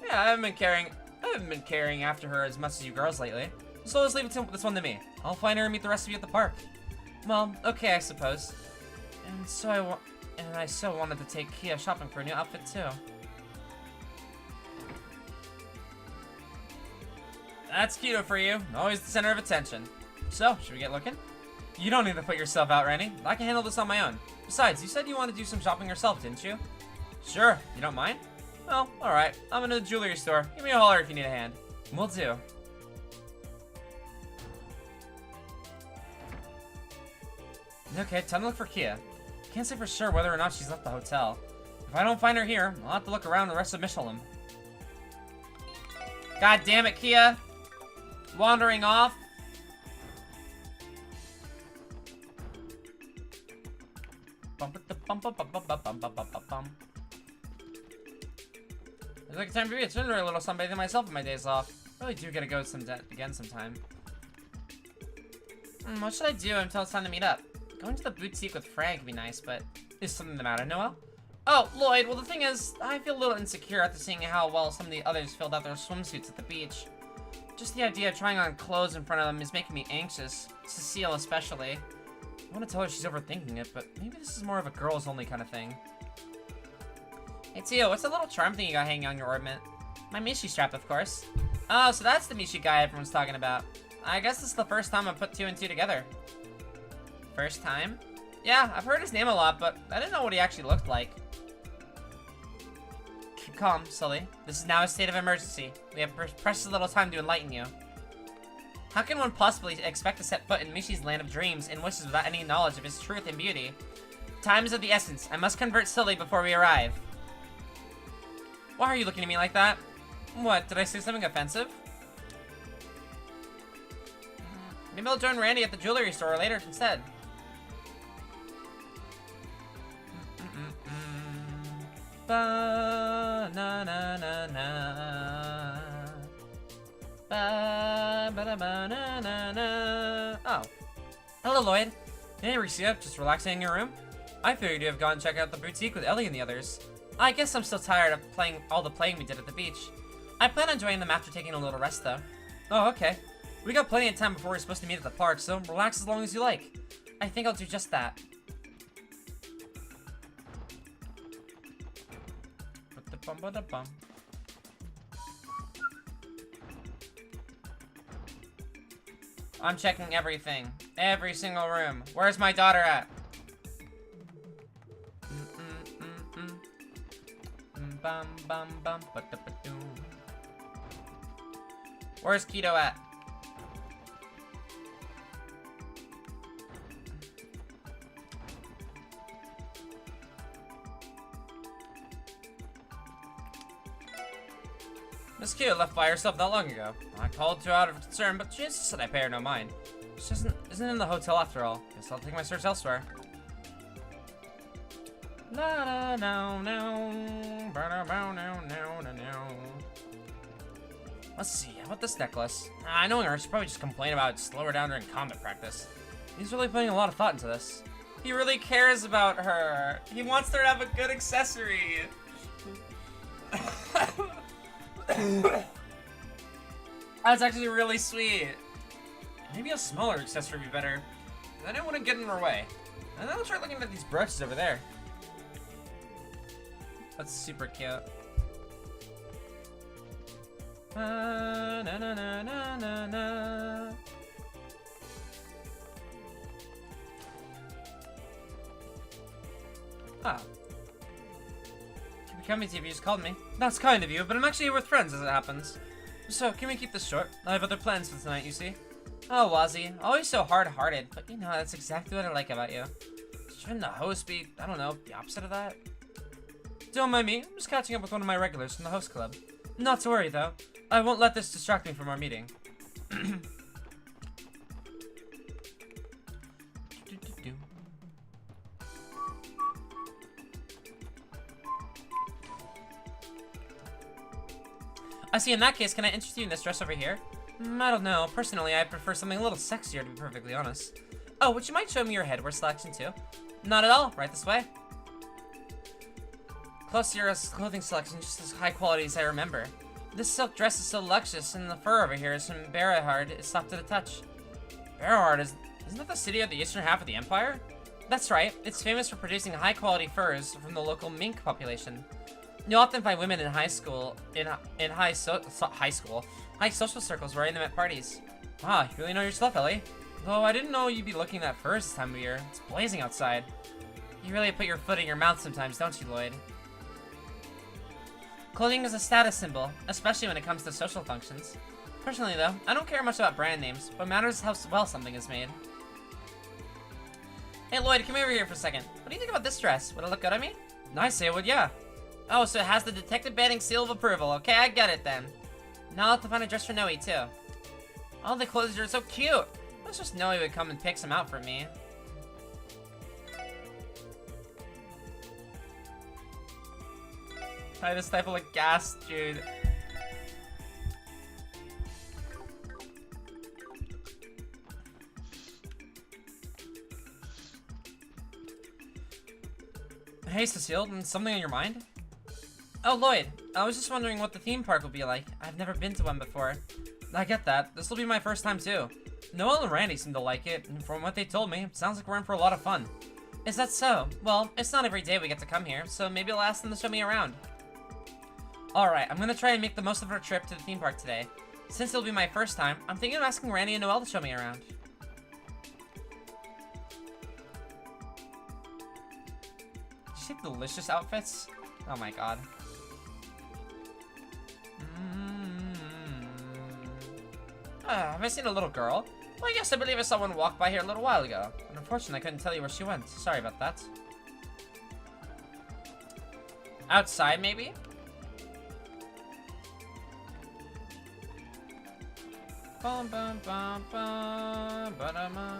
Yeah, I haven't been carrying after her as much as you girls lately. So let's leave this one to me. I'll find her and meet the rest of you at the park. Well, okay, I suppose. And I so wanted to take Kia shopping for a new outfit too. That's Keto for you. Always the center of attention. So, should we get looking? You don't need to put yourself out, Randy. I can handle this on my own. Besides, you said you wanted to do some shopping yourself, didn't you? Sure. You don't mind? Well, alright. I'm in the jewelry store. Give me a holler if you need a hand. Will do. Okay, time to look for Kia. Can't say for sure whether or not she's left the hotel. If I don't find her here, I'll have to look around the rest of Michelin. God damn it, Kia! Wandering off. It's like time for me to turn a little sunbathing myself on my days off. Really do gotta go again sometime. What should I do until it's time to meet up? Going to the boutique with Frank would be nice, but is something the matter, Noel? Oh, Lloyd, well the thing is, I feel a little insecure after seeing how well some of the others filled out their swimsuits at the beach. Just the idea of trying on clothes in front of them is making me anxious. Cecile especially. I want to tell her she's overthinking it, but maybe this is more of a girls-only kind of thing. Hey Tio, what's that little charm thing you got hanging on your ornament? My Mishi strap, of course. Oh, so that's the Mishi guy everyone's talking about. I guess this is the first time I've put two and two together. First time? Yeah, I've heard his name a lot, but I didn't know what he actually looked like. Keep calm, Sully. This is now a state of emergency. We have precious little time to enlighten you. How can one possibly expect to set foot in Mishi's land of dreams and wishes without any knowledge of his truth and beauty? Time is of the essence. I must convert Sully before we arrive. Why are you looking at me like that? What, did I say something offensive? Maybe I'll join Randy at the jewelry store later instead. Ba na na na na. Ba ba da ba na na na. Oh. Hello, Lloyd. Hey, Ricia, just relaxing in your room? I figured you'd have gone and check out the boutique with Ellie and the others. I guess I'm still tired of playing all the playing we did at the beach. I plan on joining them after taking a little rest, though. Oh, okay. We got plenty of time before we're supposed to meet at the park, so relax as long as you like. I think I'll do just that. I'm checking everything. Every single room. Where's my daughter at? Where's Keto at? cute, left by herself not long ago. I called her out of concern, but she insisted I pay her no mind. She isn't in the hotel after all. Guess I'll take my search elsewhere. La da no no. Let's see, how about this necklace? I know her, she'll probably just complain about it, slow her down during combat practice. He's really putting a lot of thought into this. He really cares about her. He wants her to have a good accessory. That's actually really sweet. Maybe a smaller accessory would be better. I don't want to get in her way. And then I'll start looking at these brooches over there. That's super cute. Na, na, na, na, na, na. Ah. Keep it coming, TV. You just called me. That's kind of you, but I'm actually here with friends as it happens. So, can we keep this short? I have other plans for tonight, you see. Oh, Wazzy. Always so hard-hearted, but you know, that's exactly what I like about you. Shouldn't the host be, I don't know, the opposite of that? Don't mind me. I'm just catching up with one of my regulars from the host club. Not to worry, though. I won't let this distract me from our meeting. I see, in that case, can I interest you in this dress over here? I don't know. Personally, I prefer something a little sexier, to be perfectly honest. Oh, would you mind showing me your headwear selection, too? Not at all. Right this way. Close to your clothing selection, just as high quality as I remember. This silk dress is so luxurious, and the fur over here is from Berahard. It's soft to the touch. Berahard isn't that the city of the eastern half of the empire? That's right. It's famous for producing high-quality furs from the local mink population. You'll often find women in high school, high social circles wearing them at parties. Ah, you really know your stuff, Ellie. Though I didn't know you'd be looking at furs this time of year. It's blazing outside. You really put your foot in your mouth sometimes, don't you, Lloyd? Clothing is a status symbol, especially when it comes to social functions. Personally, though, I don't care much about brand names. What matters is how well something is made. Hey, Lloyd, come over here for a second. What do you think about this dress? Would it look good on me? I say it would, yeah. Oh, so it has the detective banning seal of approval. Okay, I get it then. Now I'll have to find a dress for Noe, too. All the clothes are so cute. Let's just Noe would come and pick some out for me. Try to stifle a gas, dude. Hey, Cecile, something on your mind? Oh, Lloyd, I was just wondering what the theme park will be like. I've never been to one before. I get that. This will be my first time, too. Noelle and Randy seem to like it, and from what they told me, it sounds like we're in for a lot of fun. Is that so? Well, it's not every day we get to come here, so maybe I'll ask them to show me around. Alright, I'm gonna try and make the most of our trip to the theme park today. Since it'll be my first time, I'm thinking of asking Randy and Noelle to show me around. Did you see delicious outfits? Oh my god. Have I seen a little girl? Well, yes, I believe I saw one walk by here a little while ago. But unfortunately, I couldn't tell you where she went. Sorry about that. Outside, maybe? Bum, bum, bum, bum, ba-da-ma.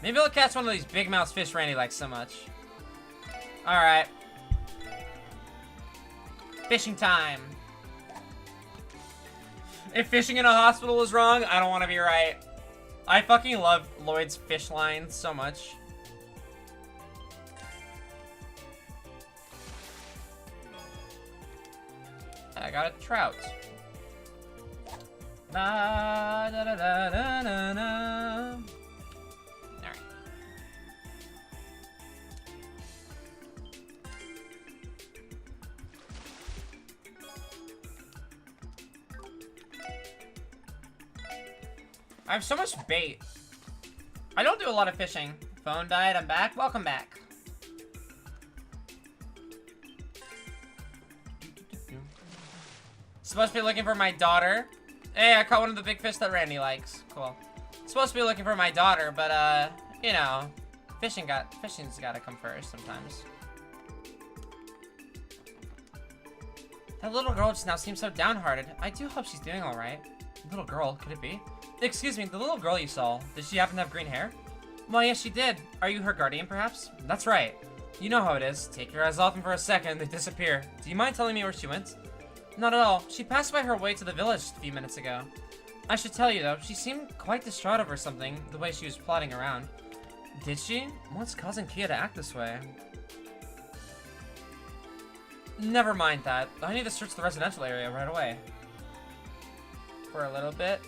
Maybe I'll catch one of these big mouth fish Randy likes so much. Alright. Fishing time. If fishing in a hospital is wrong, I don't want to be right. I fucking love Lloyd's fish line so much. I got a trout. Da, da, da, da, da, da, da. Alright. I have so much bait. I don't do a lot of fishing. Phone died, I'm back. Welcome back. Supposed to be looking for my daughter. Hey, I caught one of the big fish that Randy likes. Cool. Supposed to be looking for my daughter, but, you know, fishing's gotta come first sometimes. That little girl just now seems so downhearted. I do hope she's doing alright. Little girl, could it be? Excuse me, the little girl you saw, did she happen to have green hair? Well, yes, she did. Are you her guardian, perhaps? That's right. You know how it is. Take your eyes off them for a second, they disappear. Do you mind telling me where she went? Not at all. She passed by her way to the village a few minutes ago. I should tell you, though, she seemed quite distraught over something, the way she was plodding around. Did she? What's causing Kia to act this way? Never mind that. I need to search the residential area right away. For a little bit.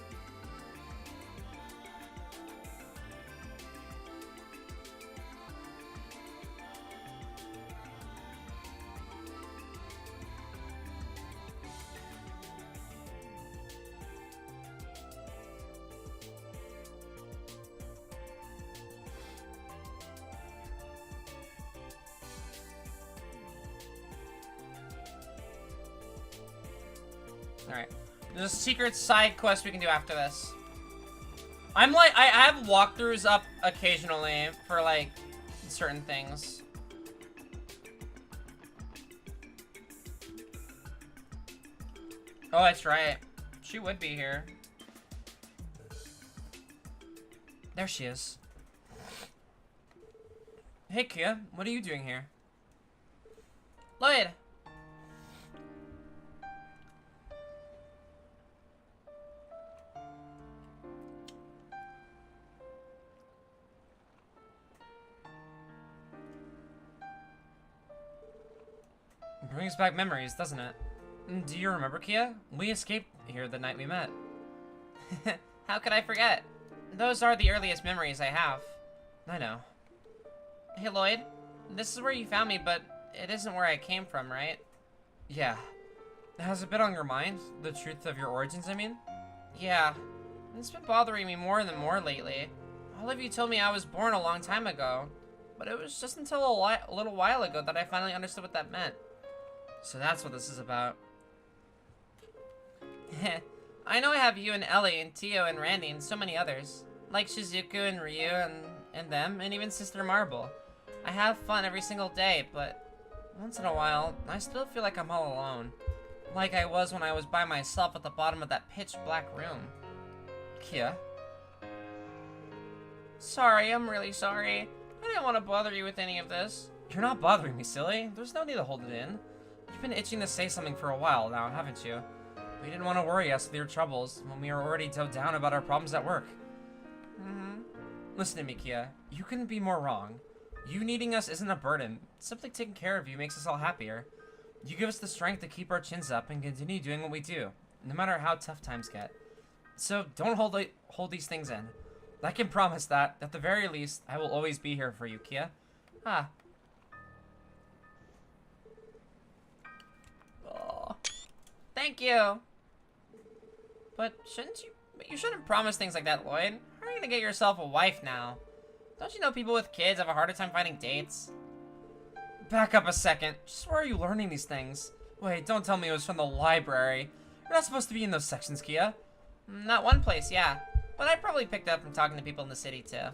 Alright. There's a secret side quest we can do after this. I have walkthroughs up occasionally for, like, certain things. Oh, that's right. She would be here. There she is. Hey, Kia. What are you doing here? Lloyd! Brings back memories, doesn't it? Do you remember, Kia? We escaped here the night we met. How could I forget? Those are the earliest memories I have. I know. Hey, Lloyd. This is where you found me, but it isn't where I came from, right? Yeah. Has it been on your mind? The truth of your origins, I mean? Yeah. It's been bothering me more and more lately. All of you told me I was born a long time ago, but it was just until a little while ago that I finally understood what that meant. So that's what this is about. I know I have you and Ellie and Tio and Randy and so many others. Like Shizuku and Ryu and them, and even Sister Marble. I have fun every single day, but once in a while, I still feel like I'm all alone. Like I was when I was by myself at the bottom of that pitch black room. Kia? Sorry, I'm really sorry. I didn't want to bother you with any of this. You're not bothering me, silly. There's no need to hold it in. You've been itching to say something for a while now, haven't you? We didn't want to worry us with your troubles when we were already so down about our problems at work. Listen to me, Kia. You couldn't be more wrong. You needing us isn't a burden. Simply taking care of you makes us all happier. You give us the strength to keep our chins up and continue doing what we do, no matter how tough times get. So don't hold these things in. I can promise that, at the very least, I will always be here for you, Kia. Ah. Oh. Thank you. But you shouldn't promise things like that, Lloyd. How are you gonna get yourself a wife now? Don't you know people with kids have a harder time finding dates? Back up a second. Just where are you learning these things? Wait, don't tell me it was from the library. You're not supposed to be in those sections, Kia. Not one place, yeah. But I probably picked up from talking to people in the city, too.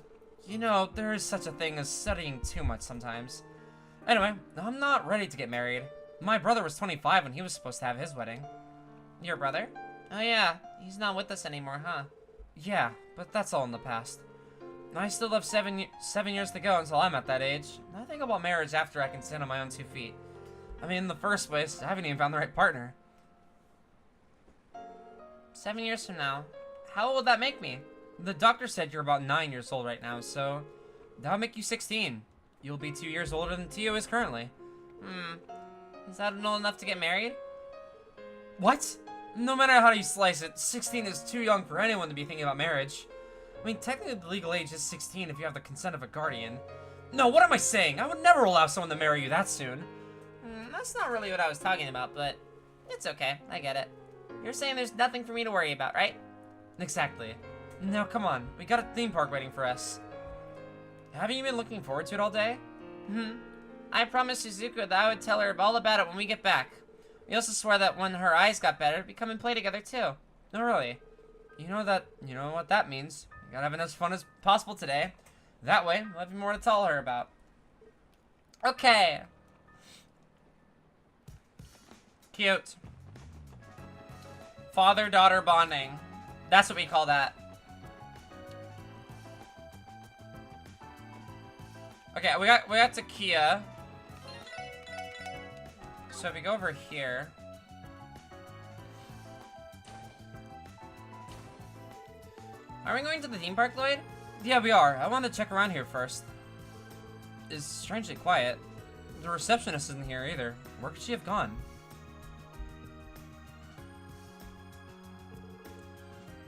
You know, there is such a thing as studying too much sometimes. Anyway, I'm not ready to get married. My brother was 25 when he was supposed to have his wedding. Your brother? Oh yeah, he's not with us anymore, huh? Yeah, but that's all in the past. I still have 7 years to go until I'm at that age. I think about marriage after I can stand on my own 2 feet. I mean, in the first place, I haven't even found the right partner. 7 years from now, how old would that make me? The doctor said you're about 9 years old right now, so that would make you 16. You'll be 2 years older than Tio is currently. Is that old enough to get married? What? No matter how you slice it, 16 is too young for anyone to be thinking about marriage. I mean, technically the legal age is 16 if you have the consent of a guardian. No, what am I saying? I would never allow someone to marry you that soon. That's not really what I was talking about, but it's okay. I get it. You're saying there's nothing for me to worry about, right? Exactly. Now, come on. We got a theme park waiting for us. Haven't you been looking forward to it all day? I promised Shizuku that I would tell her all about it when we get back. We also swore that when her eyes got better, we'd come and play together, too. No, really. You know what that means. We gotta have as fun as possible today. That way, we'll have more to tell her about. Okay. Cute. Father-daughter bonding. That's what we call that. Okay, we got Takia. So if we go over here. Are we going to the theme park, Lloyd? Yeah, we are. I wanted to check around here first. It's strangely quiet. The receptionist isn't here either. Where could she have gone?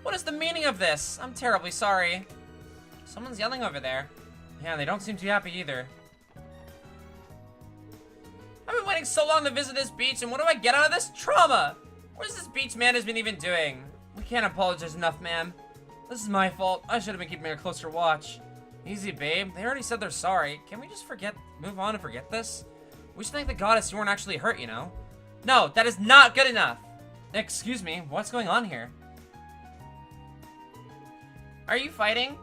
What is the meaning of this? I'm terribly sorry. Someone's yelling over there. Yeah, they don't seem too happy either. I've been waiting so long to visit this beach, and what do I get out of this? Trauma! What is this beach management even doing? We can't apologize enough, ma'am. This is my fault. I should have been keeping a closer watch. Easy, babe. They already said they're sorry. Can we just move on and forget this? We should thank the goddess you weren't actually hurt, you know? No, that is not good enough! Excuse me, what's going on here? Are you fighting?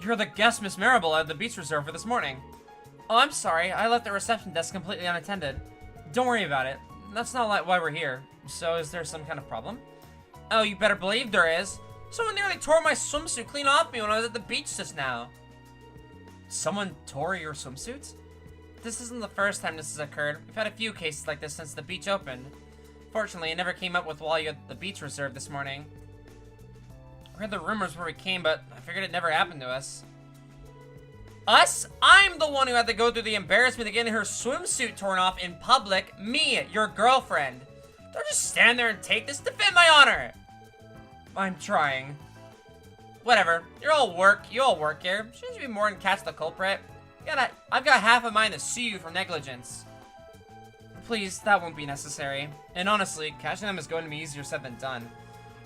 You're the guest Miss Marable at the beach reserve for this morning. Oh, I'm sorry. I left the reception desk completely unattended. Don't worry about it. That's not why we're here. So, is there some kind of problem? Oh, you better believe there is. Someone nearly tore my swimsuit clean off me when I was at the beach just now. Someone tore your swimsuit? This isn't the first time this has occurred. We've had a few cases like this since the beach opened. Fortunately, it never came up with while you at the beach reserve this morning. I heard the rumors where we came, but I figured it never happened to us. Us? I'm the one who had to go through the embarrassment of getting her swimsuit torn off in public. Me, your girlfriend. Don't just stand there and take this. Defend my honor. I'm trying. Whatever. You all work here. Shouldn't you be more than catch the culprit? I've got half a mind to sue you for negligence. Please, that won't be necessary. And honestly, catching them is going to be easier said than done.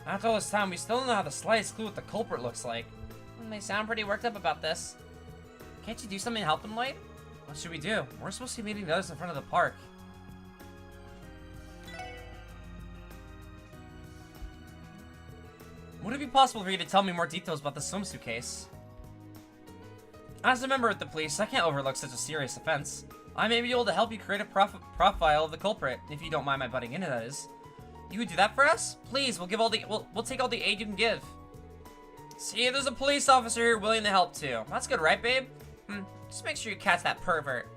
After all this time, we still don't know how the slightest clue what the culprit looks like. They sound pretty worked up about this. Can't you do something to help them, Lloyd? What should we do? We're supposed to be meeting the others in front of the park. Would it be possible for you to tell me more details about the swimsuit case? As a member of the police, I can't overlook such a serious offense. I may be able to help you create a profile of the culprit, if you don't mind my butting into, that is. You would do that for us? Please, we'll take all the aid you can give. See, there's a police officer here willing to help too. That's good, right, babe? Just make sure you catch that pervert.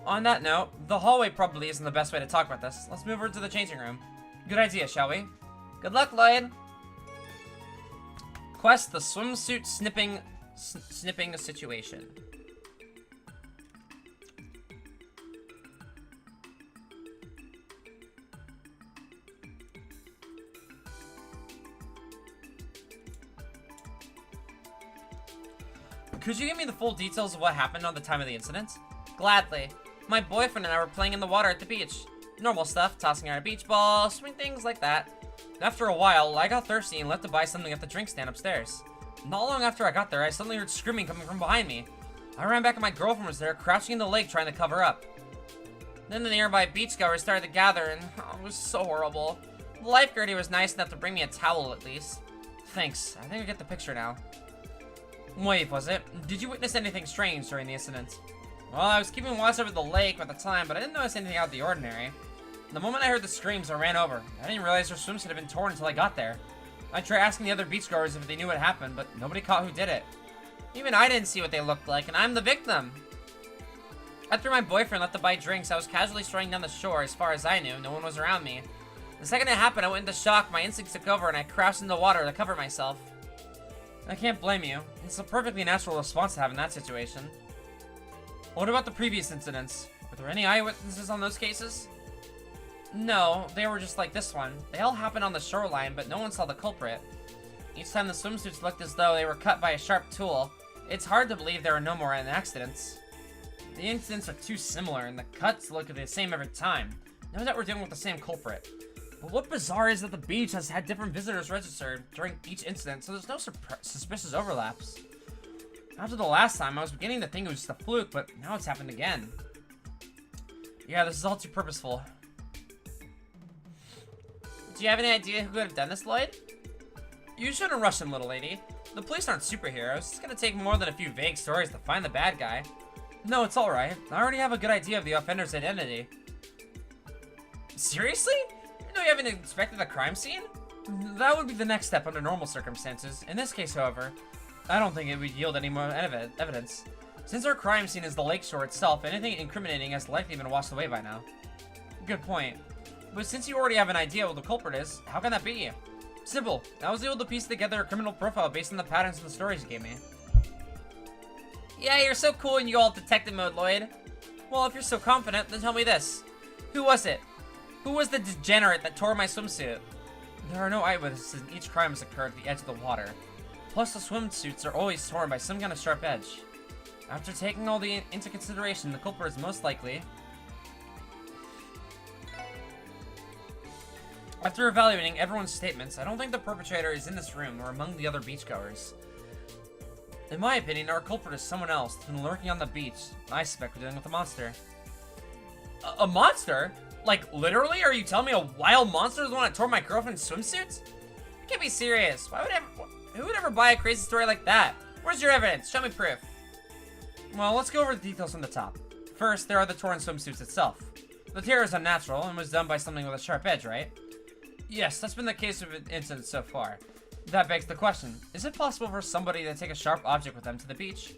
On that note, the hallway probably isn't the best way to talk about this. Let's move over to the changing room. Good idea, shall we? Good luck, Lloyd. Quest the swimsuit snipping situation. Could you give me the full details of what happened on the time of the incident? Gladly. My boyfriend and I were playing in the water at the beach. Normal stuff, tossing around a beach ball, swing things like that. After a while, I got thirsty and left to buy something at the drink stand upstairs. Not long after I got there, I suddenly heard screaming coming from behind me. I ran back and my girlfriend was there, crouching in the lake trying to cover up. Then the nearby beachgoers started to gather and it was so horrible. The lifeguard was nice enough to bring me a towel at least. Thanks, I think I get the picture now. Wait, was it? Did you witness anything strange during the incident? Well, I was keeping watch over the lake at the time, but I didn't notice anything out of the ordinary. The moment I heard the screams, I ran over. I didn't realize her swimsuit had been torn until I got there. I tried asking the other beachgoers if they knew what happened, but nobody caught who did it. Even I didn't see what they looked like, and I'm the victim. After my boyfriend left to buy drinks, I was casually strolling down the shore. As far as I knew, no one was around me. The second it happened, I went into shock, my instincts took over, and I crouched in the water to cover myself. I can't blame you. It's a perfectly natural response to have in that situation. What about the previous incidents? Were there any eyewitnesses on those cases? No, they were just like this one. They all happened on the shoreline, but no one saw the culprit. Each time the swimsuits looked as though they were cut by a sharp tool. It's hard to believe there were no more accidents. The incidents are too similar, and the cuts look the same every time. No doubt we're dealing with the same culprit. But what bizarre is that the beach has had different visitors registered during each incident, so there's no suspicious overlaps. After the last time, I was beginning to think it was just a fluke, but now it's happened again. Yeah, this is all too purposeful. Do you have any idea who could have done this, Lloyd? You shouldn't rush him, little lady. The police aren't superheroes. It's gonna take more than a few vague stories to find the bad guy. No, it's alright. I already have a good idea of the offender's identity. Seriously? You know you haven't inspected the crime scene? That would be the next step under normal circumstances. In this case, however, I don't think it would yield any more evidence. Since our crime scene is the lakeshore itself, anything incriminating has likely been washed away by now. Good point. But since you already have an idea what the culprit is, how can that be? Simple. I was able to piece together a criminal profile based on the patterns in the stories you gave me. Yeah, you're so cool and you all detective mode, Lloyd. Well, if you're so confident, then tell me this. Who was it? Who was the degenerate that tore my swimsuit? There are no eyewitnesses and each crime has occurred at the edge of the water. Plus, the swimsuits are always torn by some kind of sharp edge. After taking all into consideration, the culprit is most likely... After evaluating everyone's statements, I don't think the perpetrator is in this room or among the other beachgoers. In my opinion, our culprit is someone else who's been lurking on the beach. I suspect we're dealing with a monster. A monster? Like, literally? Are you telling me a wild monster is the one that tore my girlfriend's swimsuit? You can't be serious. Who would ever buy a crazy story like that? Where's your evidence? Show me proof. Well, let's go over the details from the top. First, there are the torn swimsuits itself. The tear is unnatural and was done by something with a sharp edge, right? Yes, that's been the case of incidents so far. That begs the question, is it possible for somebody to take a sharp object with them to the beach?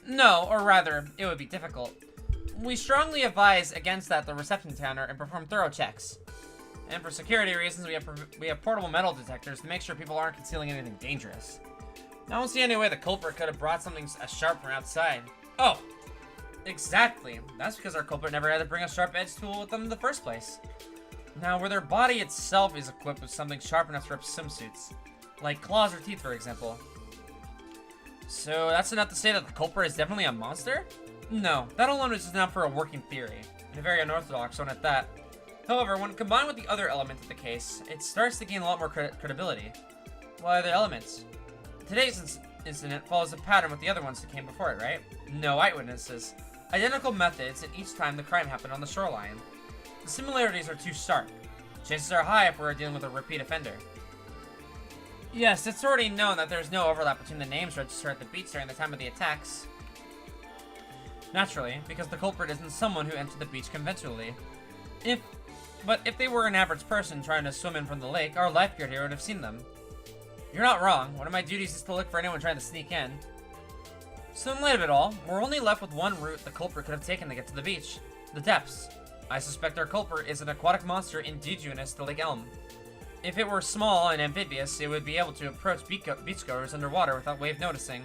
No, or rather, it would be difficult. We strongly advise against that at the reception counter and perform thorough checks. And for security reasons, we have portable metal detectors to make sure people aren't concealing anything dangerous. I don't see any way the culprit could have brought something as sharp from outside. Oh, exactly. That's because our culprit never had to bring a sharp edge tool with them in the first place. Now, where their body itself is equipped with something sharp enough to rip swimsuits, like claws or teeth, for example. So that's enough to say that the culprit is definitely a monster? No, that alone is enough for a working theory, and a very unorthodox one at that. However, when combined with the other elements of the case, it starts to gain a lot more credibility. What are the elements? Today's incident follows a pattern with the other ones that came before it, right? No eyewitnesses. Identical methods, and each time the crime happened on the shoreline. The similarities are too stark. Chances are high if we're dealing with a repeat offender. Yes, it's already known that there's no overlap between the names registered at the beach during the time of the attacks. Naturally, because the culprit isn't someone who entered the beach conventionally. But if they were an average person trying to swim in from the lake, our lifeguard here would have seen them. You're not wrong. One of my duties is to look for anyone trying to sneak in. So in light of it all, we're only left with one route the culprit could have taken to get to the beach. The depths. I suspect our culprit is an aquatic monster indigenous to Lake Elm. If it were small and amphibious, it would be able to approach beachgoers underwater without wave noticing.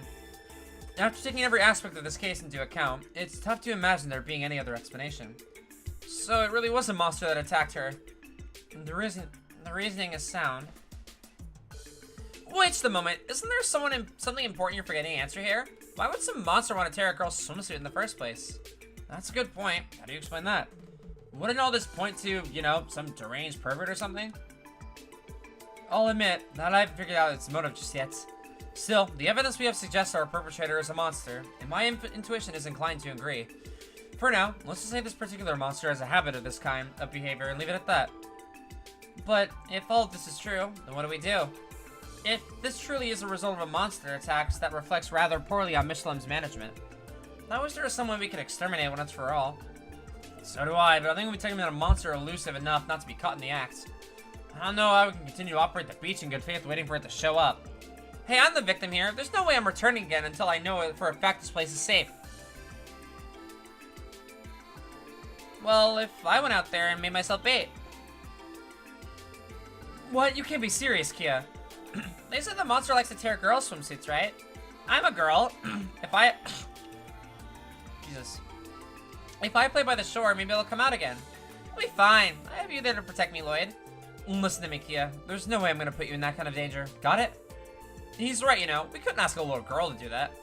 After taking every aspect of this case into account, it's tough to imagine there being any other explanation. So it really was a monster that attacked her. The reasoning is sound. Wait just a moment, isn't there something important you're forgetting to answer here? Why would some monster want to tear a girl's swimsuit in the first place? That's a good point. How do you explain that? Wouldn't all this point to, you know, some deranged pervert or something? I'll admit that I haven't figured out its motive just yet. Still, the evidence we have suggests our perpetrator is a monster, and my intuition is inclined to agree. For now, let's just say this particular monster has a habit of this kind of behavior and leave it at that. But if all of this is true, then what do we do? If this truly is a result of a monster attacks, that reflects rather poorly on Michelin's management. I wish there was someone we could exterminate once for all. So do I, but I think we take him that a monster elusive enough not to be caught in the act. I don't know how we can continue to operate the beach in good faith waiting for it to show up. Hey, I'm the victim here. There's no way I'm returning again until I know for a fact this place is safe. Well, if I went out there and made myself bait. What? You can't be serious, Kia. They said the monster likes to tear girls' swimsuits, right? I'm a girl. Jesus. If I play by the shore, maybe it'll come out again. I'll be fine. I have you there to protect me, Lloyd. Listen to me, Kia. There's no way I'm gonna put you in that kind of danger. Got it? He's right, you know. We couldn't ask a little girl to do that.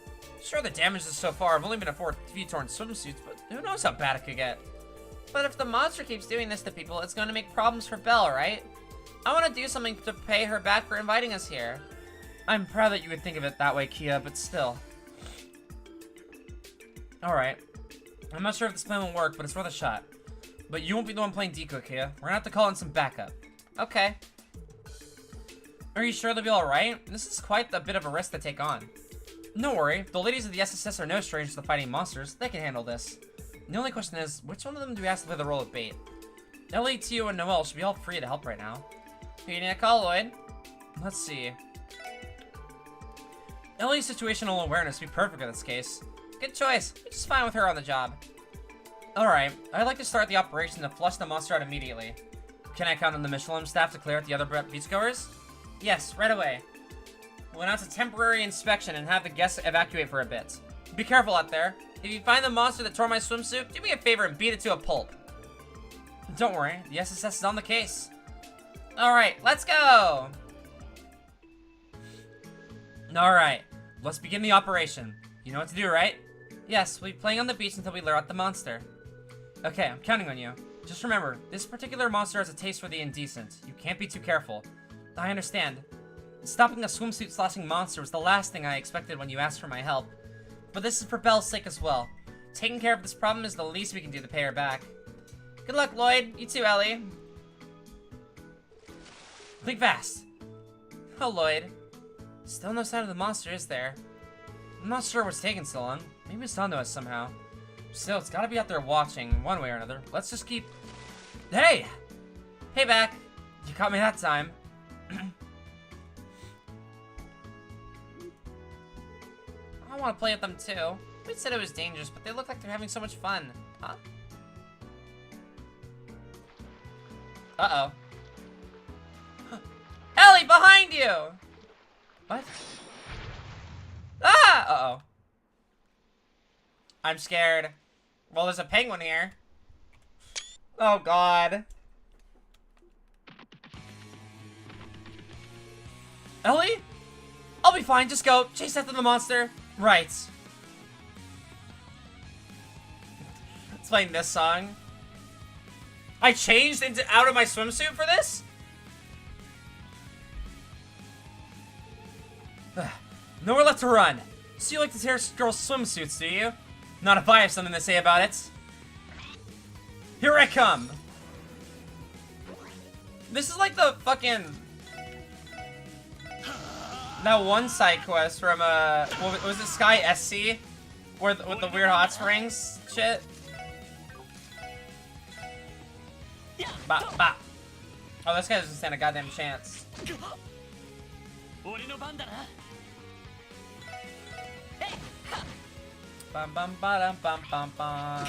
Sure, the damages so far have only been a few torn swimsuits, but who knows how bad it could get. But if the monster keeps doing this to people, it's gonna make problems for Belle, right? I want to do something to pay her back for inviting us here. I'm proud that you would think of it that way, Kia, but still. Alright. I'm not sure if this plan will work, but it's worth a shot. But you won't be the one playing decoy, Kia. We're gonna have to call in some backup. Okay. Are you sure they'll be alright? This is quite a bit of a risk to take on. No worry, the ladies of the SSS are no strangers to fighting monsters. They can handle this. The only question is, which one of them do we ask to play the role of bait? Ellie, Tio, and Noelle should be all free to help right now. Who you need to call, Lloyd? Let's see. Ellie's situational awareness would be perfect in this case. Good choice. We're just fine with her on the job. Alright, I'd like to start the operation to flush the monster out immediately. Can I count on the Michelin staff to clear out the other beachgoers? Yes, right away. We'll announce a temporary inspection and have the guests evacuate for a bit. Be careful out there. If you find the monster that tore my swimsuit, do me a favor and beat it to a pulp. Don't worry, the SSS is on the case. Alright, let's go! Alright, let's begin the operation. You know what to do, right? Yes, we'll be playing on the beach until we lure out the monster. Okay, I'm counting on you. Just remember, this particular monster has a taste for the indecent. You can't be too careful. I understand. Stopping a swimsuit slashing monster was the last thing I expected when you asked for my help. But this is for Belle's sake as well. Taking care of this problem is the least we can do to pay her back. Good luck, Lloyd. You too, Ellie. Think fast. Oh, Lloyd. Still no sign of the monster, is there? I'm not sure what's taking so long. Maybe it's onto us somehow. Still, it's gotta be out there watching, one way or another. Let's just keep... Hey! Hey, back. You caught me that time. I want to play with them too. We said it was dangerous, but they look like they're having so much fun. Huh? Uh-oh. Ellie, behind you! What? Ah! Uh-oh. I'm scared. Well, there's a penguin here. Oh, God. Ellie? I'll be fine. Just go. Chase after the monster. Right. Let's play this song. I changed out of my swimsuit for this? Nowhere left to run. So you like to tear girls' swimsuits, do you? Not if I have something to say about it. Here I come. This is like the fucking... That one side quest from, was it Sky SC? With the weird hot springs shit? Bop, bop. Oh, this guy doesn't stand a goddamn chance. Bum bum ba dum bum bum bum.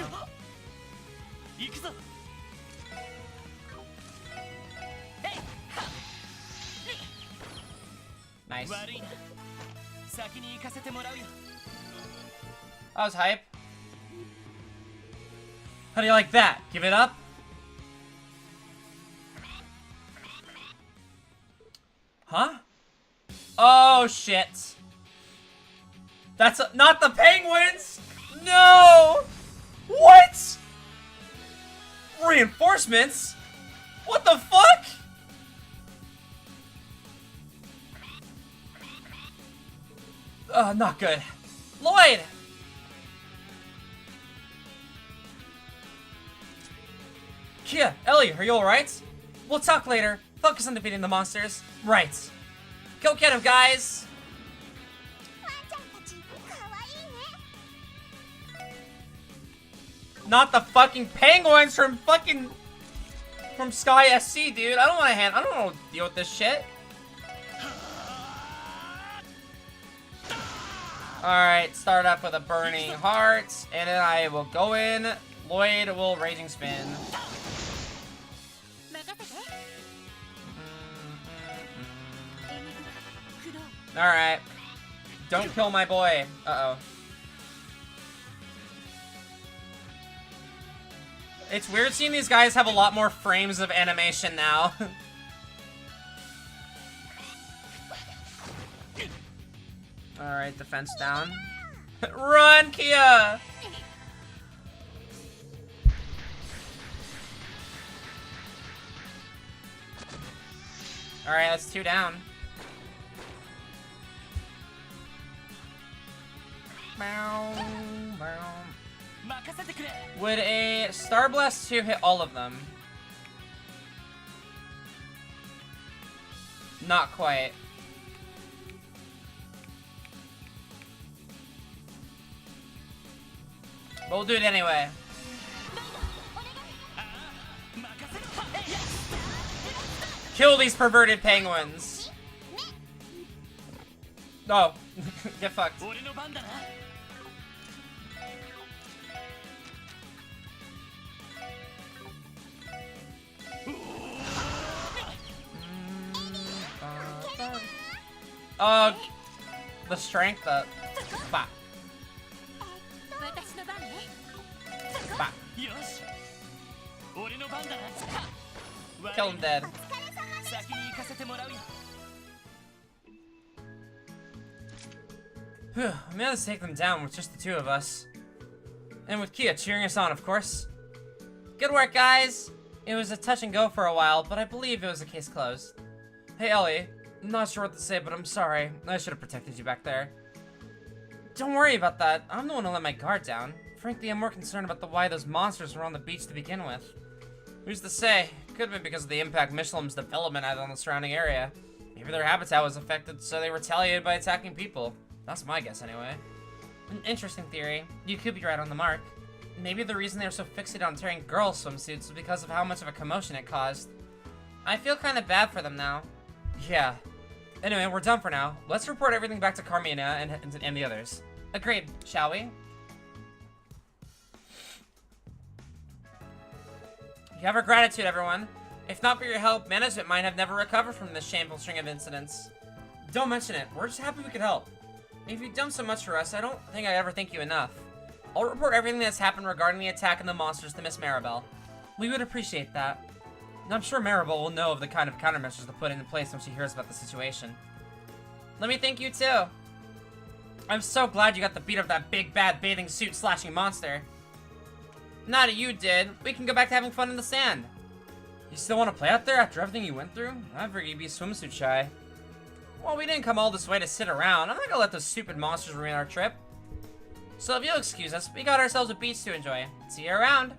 Nice. That was hype. How do you like that? Give it up? Huh? Oh shit. That's not the penguins! No! What? Reinforcements? What the fuck? Not good. Lloyd! Kia, Ellie, are you alright? We'll talk later. Focus on defeating the monsters. Right. Go get him, guys! Not the fucking penguins from Sky SC, dude. I don't want to deal with this shit. Alright, start up with a burning heart, and then I will go in. Lloyd will raging spin. Alright. Don't kill my boy. Uh-oh. It's weird seeing these guys have a lot more frames of animation now. Alright, defense down. Run, Kia! Alright, that's 2 down. Would a Star Blast 2 hit all of them? Not quite. But we'll do it anyway. Kill these perverted penguins. Oh, get fucked. The strength up. Bah. Bah. Kill him dead. Whew, I managed to take them down with just the two of us. And with Kia cheering us on, of course. Good work, guys! It was a touch and go for a while, but I believe it was a case closed. Hey, Ellie. I'm not sure what to say, but I'm sorry. I should have protected you back there. Don't worry about that. I'm the one who let my guard down. Frankly, I'm more concerned about why those monsters were on the beach to begin with. Who's to say? Could have been because of the impact Michelin's development had on the surrounding area. Maybe their habitat was affected, so they retaliated by attacking people. That's my guess, anyway. An interesting theory. You could be right on the mark. Maybe the reason they were so fixated on tearing girls' swimsuits was because of how much of a commotion it caused. I feel kind of bad for them now. Yeah. Anyway, we're done for now. Let's report everything back to Carmina and the others. Agreed, shall we? You have our gratitude, everyone. If not for your help, management might have never recovered from this shameful string of incidents. Don't mention it. We're just happy we could help. If you've done so much for us, I don't think I ever thank you enough. I'll report everything that's happened regarding the attack and the monsters to Miss Maribel. We would appreciate that. And I'm sure Maribel will know of the kind of countermeasures to put into place when she hears about the situation. Let me thank you too. I'm so glad you got the beat of that big bad bathing suit slashing monster. Now that you did, we can go back to having fun in the sand. You still want to play out there after everything you went through? I figured you'd be swimsuit shy. Well, we didn't come all this way to sit around. I'm not gonna let those stupid monsters ruin our trip. So if you'll excuse us, we got ourselves a beach to enjoy. See you around.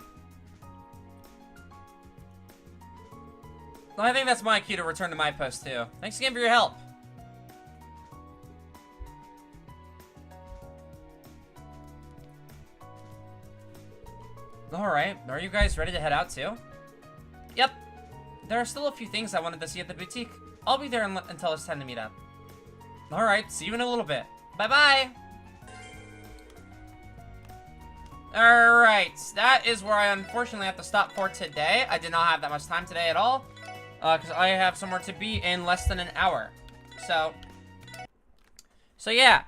Well, I think that's my cue to return to my post too. Thanks again for your help. Alright, are you guys ready to head out too? Yep. There are still a few things I wanted to see at the boutique. I'll be there until it's time to meet up. Alright, see you in a little bit. Bye-bye! Alright, that is where I unfortunately have to stop for today. I did not have that much time today at all. Because I have somewhere to be in less than an hour. So yeah.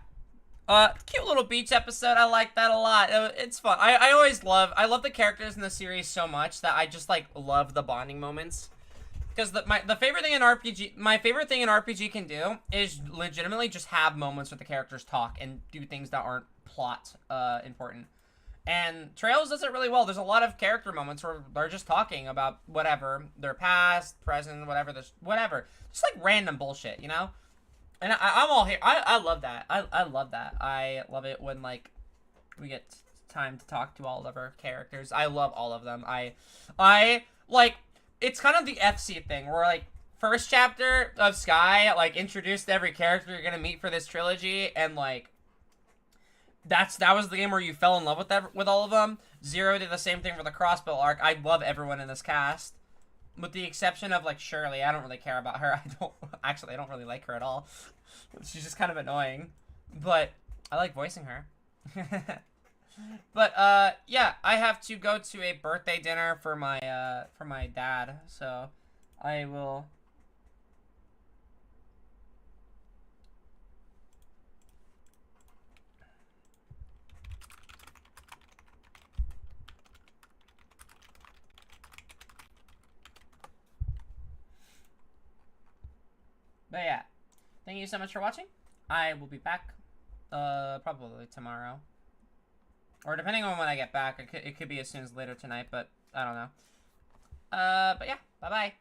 Cute little beach episode. I like that a lot. It's fun. I love the characters in the series so much that I just, like, love the bonding moments. Because my favorite thing in RPG can do is legitimately just have moments where the characters talk and do things that aren't plot important. And Trails does it really well. There's a lot of character moments where they're just talking about whatever, their past, present, whatever. Just like random bullshit, you know? And I'm all here. I love that. I love that. I love it when, like, we get time to talk to all of our characters. I love all of them. I like, it's kind of the FC thing where, like, first chapter of Sky, like, introduced every character you're gonna meet for this trilogy, and, like, that was the game where you fell in love with all of them. Zero did the same thing for the Crossbow arc. I love everyone in this cast. With the exception of, like, Shirley. I don't really care about her. I don't really like her at all. She's just kind of annoying. But I like voicing her. But, yeah, I have to go to a birthday dinner for my dad. So, I will... But yeah, thank you so much for watching. I will be back, probably tomorrow. Or depending on when I get back, it could be as soon as later tonight, but I don't know. But yeah, bye-bye.